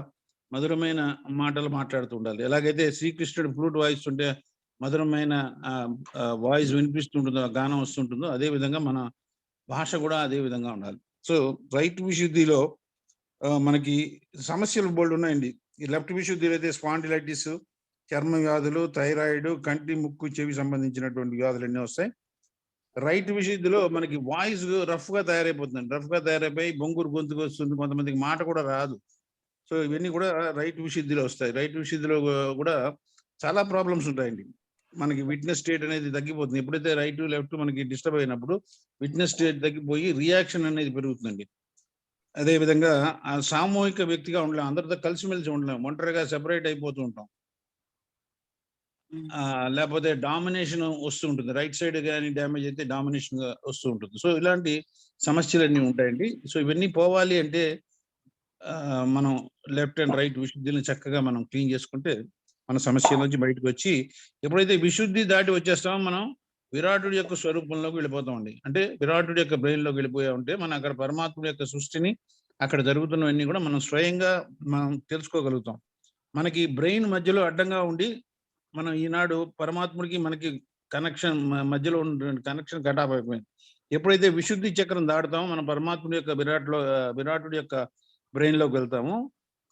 మధురమైన మాటలు మాట్లాడుతూ ఉండాలి. ఎలాగైతే శ్రీకృష్ణుడు ఫ్లూట్ వాయిస్తుంటే మధురమైన వాయిస్ వినిపిస్తుంటుందో, గానం వస్తుంటుందో, అదే విధంగా మన భాష కూడా అదే విధంగా ఉండాలి. సో రైట్ విశుద్ధిలో మనకి సమస్యలు బోల్డ్ ఉన్నాయండి. ఈ లెఫ్ట్ విశుద్ధిలో అయితే స్పాండిలైటిస్, చర్మ వ్యాధులు, థైరాయిడ్, కంటి, ముక్కు, చెవి సంబంధించినటువంటి వ్యాధులు ఎన్ని వస్తాయి. రైట్ విశుద్ధిలో మనకి వాయిస్ రఫ్ గా తయారైపోతుంది. రఫ్ గా తయారైపోయి బొంగురు గొంతుకు వస్తుంది, కొంతమందికి మాట కూడా రాదు. సో ఇవన్నీ కూడా రైట్ విశుద్ధిలో వస్తాయి. రైట్ విశుద్ధిలో కూడా చాలా ప్రాబ్లమ్స్ ఉంటాయండి. మనకి విట్నెస్ స్టేట్ అనేది తగ్గిపోతుంది. ఎప్పుడైతే రైట్ లెఫ్ట్ మనకి డిస్టర్బ్ అయినప్పుడు విట్నెస్ స్టేట్ తగ్గిపోయి రియాక్షన్ అనేది పెరుగుతుందండి. అదే విధంగా ఆ సామూహిక వ్యక్తిగా ఉండలేం, అందరితో కలిసిమెలిసి ఉండలేం, ఒంటరిగా సెపరేట్ అయిపోతూ ఉంటాం. లేకపోతే డామినేషన్ వస్తూ ఉంటుంది. రైట్ సైడ్ కానీ డ్యామేజ్ అయితే డామినేషన్ గా వస్తూ ఉంటుంది. సో ఇలాంటి సమస్యలన్నీ ఉంటాయండి. సో ఇవన్నీ పోవాలి అంటే మనం లెఫ్ట్ అండ్ రైట్ విశుద్ధిని చక్కగా మనం క్లీన్ చేసుకుంటే మన సమస్య నుంచి బయటకు వచ్చి, ఎప్పుడైతే విశుద్ధి దాటి వచ్చేస్తామో మనం విరాటుడి యొక్క స్వరూపంలోకి వెళ్ళిపోతామండి. అంటే విరాటుడి యొక్క బ్రెయిన్ లోకి వెళ్ళిపోయా ఉంటే మనం అక్కడ పరమాత్ముడి యొక్క సృష్టిని, అక్కడ జరుగుతున్నవన్నీ కూడా మనం స్వయంగా మనం తెలుసుకోగలుగుతాం. మనకి బ్రెయిన్ మధ్యలో అడ్డంగా ఉండి మనం ఈనాడు పరమాత్ముడికి మనకి కనెక్షన్ మధ్యలో ఉన్న కనెక్షన్ కట్ ఆఫ్ అయిపోయింది. ఎప్పుడైతే విశుద్ధి చక్రం దాటుతామో మనం పరమాత్ముడి యొక్క విరాటుడి యొక్క బ్రెయిన్ లోకి వెళ్తాము.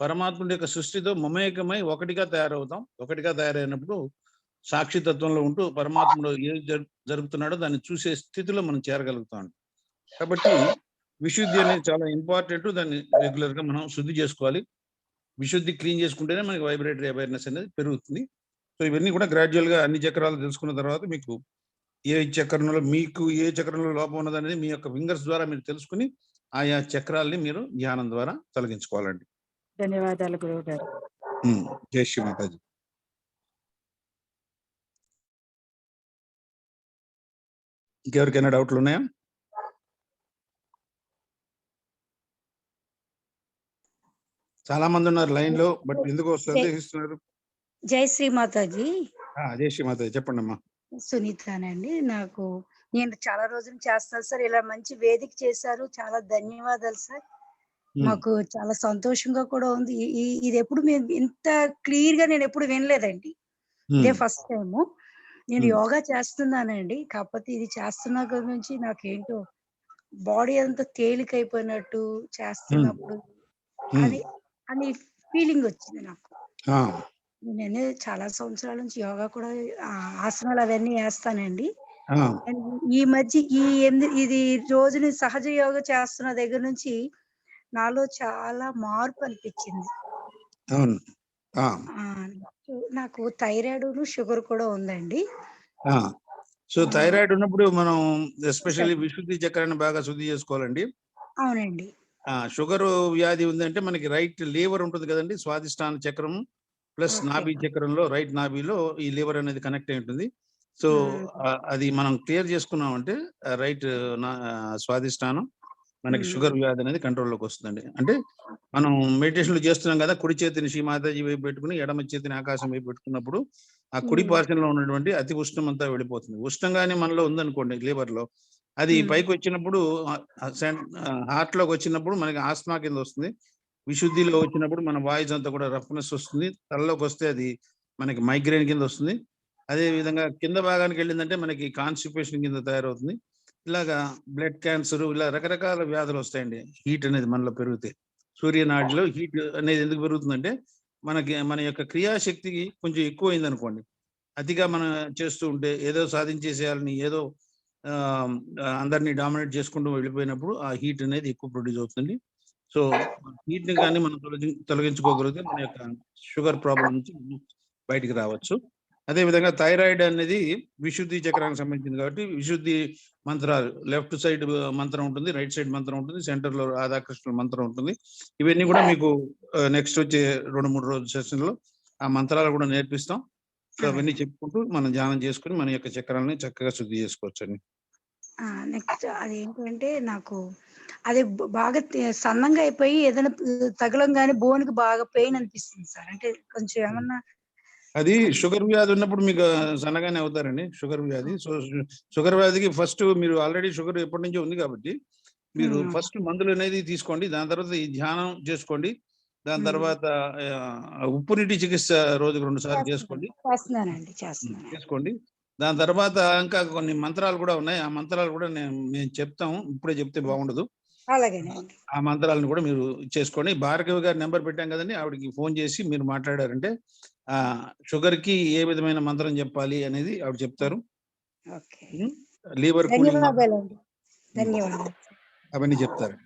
పరమాత్ముడి యొక్క సృష్టితో మమేకమై ఒకటిగా తయారవుతాం. ఒకటిగా తయారైనప్పుడు సాక్షితత్వంలో ఉంటూ పరమాత్ముడు ఏది జరుగుతున్నాడో దాన్ని చూసే స్థితిలో మనం చేరగలుగుతాం. కాబట్టి విశుద్ధి అనేది చాలా ఇంపార్టెంట్. దాన్ని రెగ్యులర్ గా మనం శుద్ధి చేసుకోవాలి. విశుద్ధి క్లీన్ చేసుకుంటేనే మనకి వైబ్రేటరీ అవేర్నెస్ అనేది పెరుగుతుంది. సో ఇవన్నీ కూడా గ్రాడ్యువల్ గా అన్ని చక్రాలు తెలుసుకున్న తర్వాత మీకు మీకు ఏ చక్రంలో లోపం ఉన్నది అనేది మీ యొక్క ఫింగర్స్ ద్వారా మీరు తెలుసుకుని ఆయా చక్రాలని మీరు ధ్యానం ద్వారా తొలగించుకోవాలండి. ధన్యవాదాలు గురువు గారు. జై శ్రీ మాతాజీ. ఇంకెవరికైనా డౌట్లు ఉన్నాయా? చాలా మంది ఉన్నారు లైన్ లో, బట్ ఎందుకు సందేహిస్తున్నారు? జై శ్రీ మాతాజీ. జై శ్రీ మాతాజీ, చెప్పండి అమ్మా. సునీతానండి. నేను చాలా రోజులు చేస్తాను సార్. ఇలా మంచి వేదిక చేశారు, చాలా ధన్యవాదాలు సార్. మాకు చాలా సంతోషంగా కూడా ఉంది. ఇది ఎప్పుడు మేము ఇంత క్లియర్ గా నేను ఎప్పుడు వినలేదండి. ఇదే ఫస్ట్ టైము. నేను యోగా చేస్తున్నానండి, కాకపోతే ఇది చేస్తున్నా గురించి నాకేంటో బాడీ అంతా తేలికైపోయినట్టు చేస్తున్నప్పుడు అని ఫీలింగ్ వచ్చింది నాకు. నేను చాలా సంవత్సరాల నుంచి యోగా కూడా ఆసనాలు అవన్నీ వేస్తానండి. ఈ మధ్య ఇది రోజుని సహజ యోగా చేస్తున్న దగ్గర నుంచి నాలో చాలా మార్పు అనిపించింది. నాకు థైరాయిడ్, షుగర్ కూడా ఉందండి. సో థైరాయిడ్ ఉన్నప్పుడు మనం ఎస్పెషల్లీ విశుద్ధి చక్రాన్ని బాగా శుద్ధి చేసుకోవాలండి. అవునండి. షుగర్ వ్యాధి ఉందంటే మనకి రైట్ లీవర్ ఉంటుంది కదండి, స్వాదిష్టాన చక్రం ప్లస్ నాభి చక్రంలో రైట్ నాభిలో ఈ లివర్ అనేది కనెక్ట్ అయి ఉంటుంది. సో అది మనం క్లియర్ చేసుకున్నామంటే రైట్ స్వాదిష్టానం మనకి షుగర్ వ్యాధి అనేది కంట్రోల్లోకి వస్తుందండి. అంటే మనం మెడిటేషన్లు చేస్తున్నాం కదా, కుడి చేతిని శ్రీ మాతాజీ వైపు పెట్టుకుని ఎడమ చేతిని ఆకాశం వైపు పెట్టుకున్నప్పుడు ఆ కుడి పార్శ్వంలో ఉన్నటువంటి అతి ఉష్ణం అంతా వెళ్ళిపోతుంది. ఉష్ణంగానే మనలో ఉందనుకోండి లివర్ లో, అది పైకి వచ్చినప్పుడు హార్ట్ లోకి వచ్చినప్పుడు మనకి ఆస్మా కింద వస్తుంది. విశుద్ధిలో వచ్చినప్పుడు మన వాయిస్ అంతా కూడా రఫ్నెస్ వస్తుంది. తలలోకి వస్తే అది మనకి మైగ్రేన్ కింద వస్తుంది. అదే విధంగా కింద భాగానికి వెళ్ళిందంటే మనకి కాన్స్టిపేషన్ కింద తయారవుతుంది. ఇలాగా బ్లడ్ క్యాన్సర్, ఇలా రకరకాల వ్యాధులు వస్తాయండి. హీట్ అనేది మనలో పెరిగితే, సూర్యనాడిలో హీట్ అనేది ఎందుకు పెరుగుతుందంటే మన యొక్క క్రియాశక్తికి కొంచెం ఎక్కువ అయింది అనుకోండి, అతిగా మనం చేస్తూ ఉంటే ఏదో సాధించేసేయాలని, ఏదో అందరినీ డామినేట్ చేసుకుంటూ వెళ్ళిపోయినప్పుడు ఆ హీట్ అనేది ఎక్కువ ప్రొడ్యూస్ అవుతుంది. సో హీట్ ని కానీ మనం తొలగించుకోగలిగితే మన యొక్క షుగర్ ప్రాబ్లం నుంచి బయటికి రావచ్చు. అదే విధంగా థైరాయిడ్ అనేది విశుద్ధి చక్రానికి సంబంధించింది కాబట్టి విశుద్ధి మంత్రాలు, లెఫ్ట్ సైడ్ మంత్రం ఉంటుంది, రైట్ సైడ్ మంత్రం ఉంటుంది, సెంటర్ లో రాధాకృష్ణ మంత్రం ఉంటుంది. ఇవన్నీ కూడా మీకు నెక్స్ట్ వచ్చే 2-3 రోజుల సెషన్ లో ఆ మంత్రాలు కూడా నేర్పిస్తాం. సో అవన్నీ చెప్పుకుంటూ మనం ధ్యానం చేసుకుని మన యొక్క చక్రాలని చక్కగా శుద్ధి చేసుకోవచ్చు అండి. నెక్స్ట్ అదేంటంటే నాకు అది బాగా సన్నంగా అయిపోయి ఏదైనా తగలంగానే బోన్కి బాగా పెయిన్ అనిపిస్తుంది సార్. అంటే కొంచెం ఏమన్నా అది షుగర్ వ్యాధి ఉన్నప్పుడు మీకు సన్నగానే అవుతారండి షుగర్ వ్యాధి. సో షుగర్ వ్యాధికి ఫస్ట్ మీరు ఆల్రెడీ షుగర్ ఎప్పటి నుంచో ఉంది కాబట్టి మీరు ఫస్ట్ మందులు అనేది తీసుకోండి. దాని తర్వాత ఈ ధ్యానం చేసుకోండి. దాని తర్వాత ఉప్పు నీటి చికిత్స రోజుకు 2 సార్లు చేసుకోండి. చేసుకోండి. దాని తర్వాత ఇంకా కొన్ని మంత్రాలు కూడా ఉన్నాయి. ఆ మంత్రాలు కూడా మేము చెప్తాము, ఇప్పుడే చెప్తే బాగుండదు. ఆ మంత్రాలను కూడా మీరు చేసుకోండి. భార్గవి గారి నెంబర్ పెట్టాం కదండి, ఆవిడకి ఫోన్ చేసి మీరు మాట్లాడారంటే షుగర్ కి ఏ విధమైన మంత్రం చెప్పాలి అనేది ఆవిడ చెప్తారు. లివర్ కూలింగ్ అవన్నీ చెప్తారు.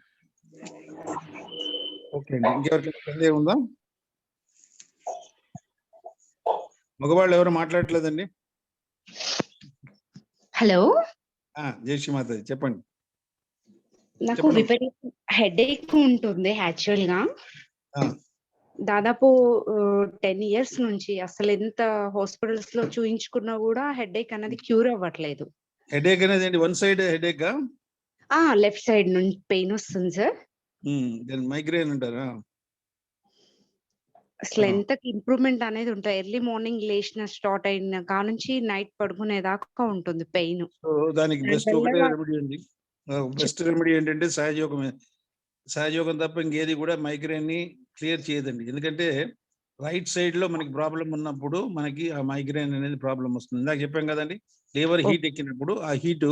ఓకే అండి, ఇంకెవరికి సందేహం ఉందా? మగవాళ్ళు ఎవరు మాట్లాడట్లేదండి. హలో, జై శ్రీ మాతాజీ, చెప్పండి. నాకు విపరీత హెడేక్ ఉంటుంది యాక్చువల్ గా. దాదాపు 10 years నుంచి అసలు ఎంత హాస్పిటల్స్ లో చూయించుకున్నా కూడా హెడేక్ అనేది క్యూర్ అవ్వట్లేదు. హెడేక్ అనేది one side headache, left side నుంచి పెయిన్ వస్తుంది సార్. మైగ్రేన్ అంటారా? అసలు ఎంత ఇంప్రూవ్మెంట్ అనేది ఉంటుంది. ఎర్లీ మార్నింగ్ లేచిన స్టార్ట్ అయిన కానుంచి నైట్ పడుకునేదాకా ఉంటుంది పెయిన్. సో దానికి బెస్ట్ ఒకటే రెమెడీ అండి. బెస్ట్ రెమెడీ ఏంటంటే సహజయోగమే. సహజయోగం తప్ప ఇంకేది కూడా మైగ్రేన్ ని క్లియర్ చేయదండి. ఎందుకంటే రైట్ సైడ్ లో మనకి ప్రాబ్లం ఉన్నప్పుడు మనకి ఆ మైగ్రేన్ అనేది ప్రాబ్లం వస్తుంది. ఇందాక చెప్పాం కదండి, లివర్ హీట్ ఎక్కినప్పుడు ఆ హీట్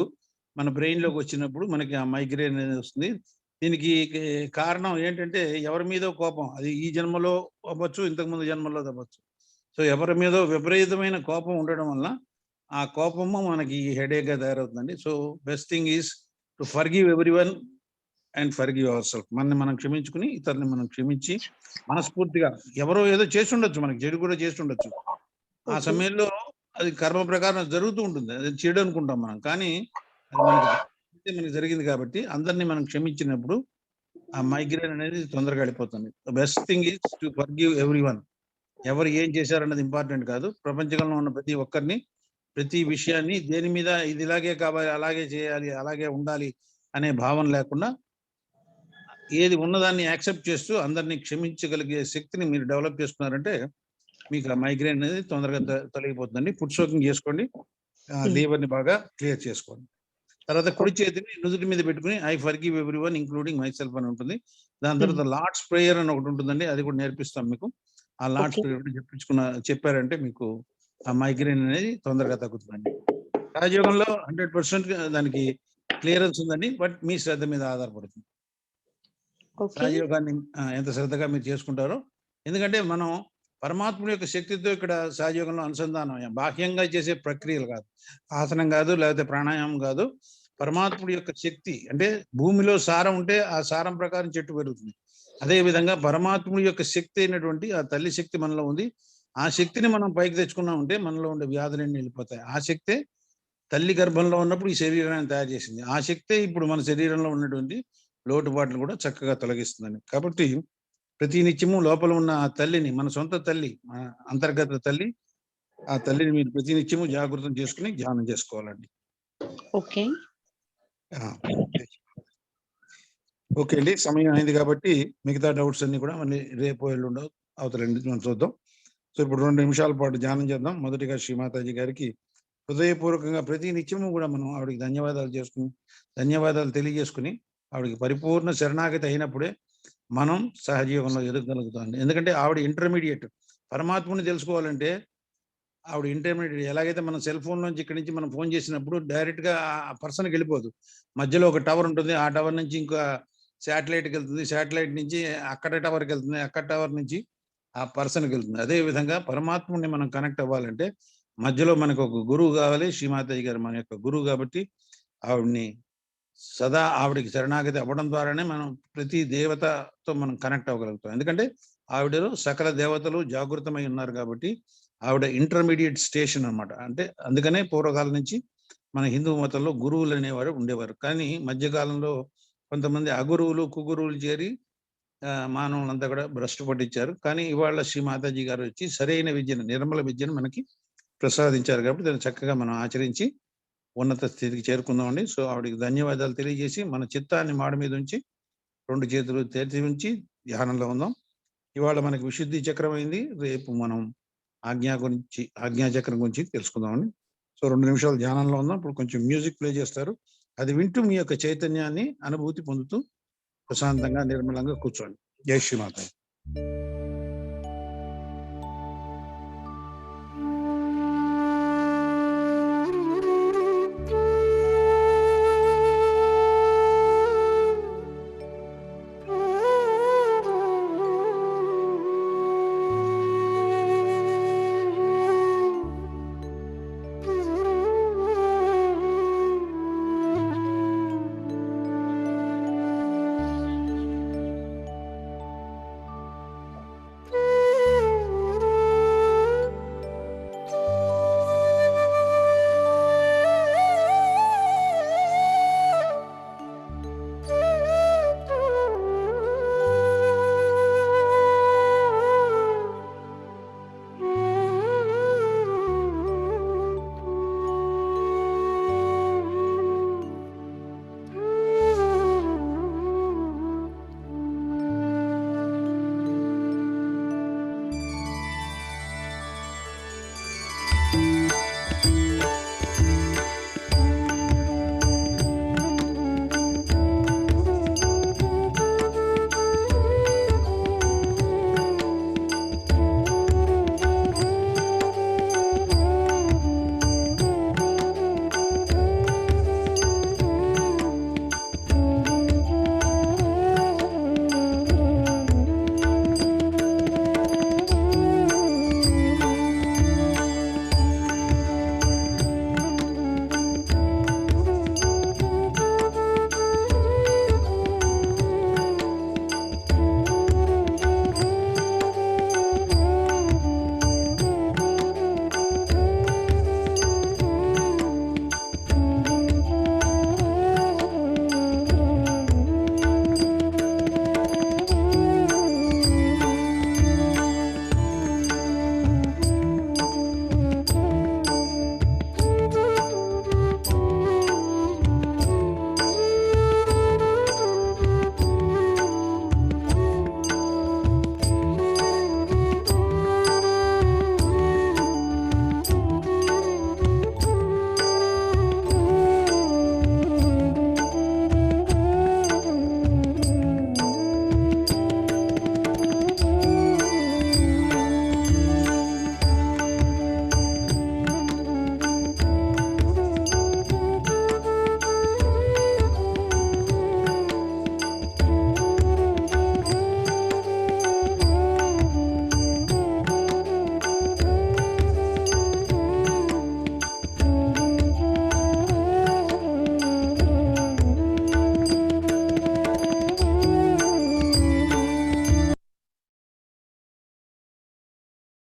మన బ్రెయిన్ లోకి వచ్చినప్పుడు మనకి ఆ మైగ్రేన్ అనేది వస్తుంది. దీనికి కారణం ఏంటంటే ఎవరి మీదో కోపం, అది ఈ జన్మలో అవ్వచ్చు, ఇంతకుముందు జన్మలో అవ్వచ్చు. సో ఎవరి మీదో విపరీతమైన కోపం ఉండడం వల్ల ఆ కోపము మనకి హెడేక్ గా తయారవుతుందండి. So best thing is to forgive everyone and forgive our self. మనని మనం క్షమించుకుని ఇతరుని మనం క్షమించి మనస్ఫూర్తిగా, ఎవరో ఏదో చేసి ఉండొచ్చు, మనకి చెడు కూడా చేసి ఉండొచ్చు. ఆ సమయంలో అది కర్మ ప్రకారం జరుగుతూ ఉంటుంది, అది చెడు అనుకుంటాం మనం, కానీ అది మనకి జరిగింది కాబట్టి అందరినీ మనం క్షమించినప్పుడు ఆ మైగ్రేన్ అనేది తొందరగా వెళ్ళిపోతుంది. Best thing is to forgive everyone. ఎవరు ఏం చేశారన్నది ఇంపార్టెంట్ కాదు. ప్రపంచంలో ఉన్న ప్రతి ఒక్కరిని, ప్రతి విషయాన్ని దేని మీద ఇది ఇలాగే కావాలి, అలాగే చేయాలి, అలాగే ఉండాలి అనే భావన లేకుండా ఏది ఉన్నదాన్ని యాక్సెప్ట్ చేస్తూ అందరినీ క్షమించగలిగే శక్తిని మీరు డెవలప్ చేసుకున్నారంటే మీకు ఆ మైగ్రేన్ అనేది తొందరగా తొలగిపోతుందండి. ఫుడ్ సోకింగ్ చేసుకోండి, లీవర్ని బాగా క్లియర్ చేసుకోండి. తర్వాత కుడి చేతిని నుదుటి మీద పెట్టుకుని I forgive everyone including my self అని ఉంటుంది. దాని తర్వాత లార్డ్స్ ప్రేయర్ అని ఒకటి ఉంటుందండి, అది కూడా నేర్పిస్తాం మీకు. ఆ లార్డ్స్ ప్రేయర్ చెప్పారంటే మీకు ఆ మైగ్రేన్ అనేది తొందరగా తగ్గుతుందండి. రాజయోగంలో 100% దానికి క్లియరెన్స్ ఉందండి, బట్ మీ శ్రద్ధ మీద ఆధారపడుతుంది. రాజయోగాన్ని ఎంత శ్రద్ధగా మీరు చేసుకుంటారో, ఎందుకంటే మనం పరమాత్ముడి యొక్క శక్తితో ఇక్కడ సహయోగంలో అనుసంధానం అయ్యాం. బాహ్యంగా చేసే ప్రక్రియలు కాదు, ఆసనం కాదు, లేకపోతే ప్రాణాయామం కాదు. పరమాత్ముడి యొక్క శక్తి అంటే భూమిలో సారం ఉంటే ఆ సారం ప్రకారం చెట్టు పెరుగుతుంది. అదే విధంగా పరమాత్ముడి యొక్క శక్తి అయినటువంటి ఆ తల్లి శక్తి మనలో ఉంది. ఆ శక్తిని మనం పైకి తెచ్చుకున్నాం ఉంటే మనలో ఉండే వ్యాధులన్నీ వెళ్ళిపోతాయి. ఆ శక్తే తల్లి గర్భంలో ఉన్నప్పుడు ఈ శరీరాన్ని తయారు చేసింది. ఆ శక్తే ఇప్పుడు మన శరీరంలో ఉన్నటువంటి లోటుపాట్లు కూడా చక్కగా తొలగిస్తుందండి. కాబట్టి ప్రతి నిత్యము లోపల ఉన్న ఆ తల్లిని, మన సొంత తల్లి, అంతర్గత తల్లి, ఆ తల్లిని మీరు ప్రతి నిత్యము జాగృతం చేసుకుని ధ్యానం చేసుకోవాలండి. ఓకే ఓకే అండి, సమయం అయింది కాబట్టి మిగతా డౌట్స్ అన్ని కూడా మళ్ళీ రేపు ఎల్లుండో అవతలండి మనం చూద్దాం. సో ఇప్పుడు 2 నిమిషాల పాటు ధ్యానం చేద్దాం. మొదటిగా శ్రీమాతాజీ గారికి హృదయపూర్వకంగా ప్రతి నిత్యము కూడా మనం ఆవిడకి ధన్యవాదాలు తెలియజేసుకుని ఆవిడకి పరిపూర్ణ శరణాగతి అయినప్పుడే మనం సహజీవనంలో ఎదగలుగుతాం. ఎందుకంటే ఆవిడ ఇంటర్మీడియట్. పరమాత్మని తెలుసుకోవాలంటే ఆవిడ ఇంటర్మీడియట్. ఎలాగైతే మన సెల్ ఫోన్ నుంచి ఇక్కడి నుంచి మనం ఫోన్ చేసినప్పుడు డైరెక్ట్ గా ఆ పర్సన్కి వెళ్ళిపోదు, మధ్యలో ఒక టవర్ ఉంటుంది, ఆ టవర్ నుంచి ఇంకా శాటిలైట్కి వెళ్తుంది, శాటిలైట్ నుంచి అక్కడ టవర్కి వెళ్తుంది, అక్కడ టవర్ నుంచి ఆ పర్సన్కి వెళ్తుంది. అదే విధంగా పరమాత్ముని మనం కనెక్ట్ అవ్వాలంటే మధ్యలో మనకు ఒక గురువు కావాలి. శ్రీమాతాజీ గారు మన యొక్క గురువు కాబట్టి ఆవిడ్ని సదా ఆవిడికి శరణాగతి అవ్వడం ద్వారానే మనం ప్రతి దేవతతో మనం కనెక్ట్ అవ్వగలుగుతాం. ఎందుకంటే ఆవిడలో సకల దేవతలు జాగృతమై ఉన్నారు కాబట్టి ఆవిడ ఇంటర్మీడియట్ స్టేషన్ అన్నమాట. అంటే అందుకనే పూర్వకాలం నుంచి మన హిందూ మతంలో గురువులు అనేవారు ఉండేవారు. కానీ మధ్యకాలంలో కొంతమంది అగురువులు కుగురువులు చేరి మానవులంతా కూడా భ్రష్టు పట్టించారు. కానీ ఇవాళ శ్రీ మాతాజీ గారు వచ్చి సరైన విద్యను, నిర్మల విద్యను మనకి ప్రసాదించారు కాబట్టి దాన్ని చక్కగా మనం ఆచరించి ఉన్నత స్థితికి చేరుకుందామండి. సో ఆవిడకి ధన్యవాదాలు తెలియజేసి మన చిత్తాన్ని మాడ మీద ఉంచి 2 చేతులు తెరిచి ఉంచి ధ్యానంలో ఉందాం. ఇవాళ మనకి విశుద్ధి చక్రం అయింది, రేపు మనం ఆజ్ఞాచక్రం గురించి తెలుసుకుందామండి. సో 2 నిమిషాలు ధ్యానంలో ఉందాం. ఇప్పుడు కొంచెం మ్యూజిక్ ప్లే చేస్తారు, అది వింటూ మీ యొక్క చైతన్యాన్ని అనుభూతి పొందుతూ ప్రశాంతంగా నిర్మలంగా కూర్చోండి. జై శ్రీమాత.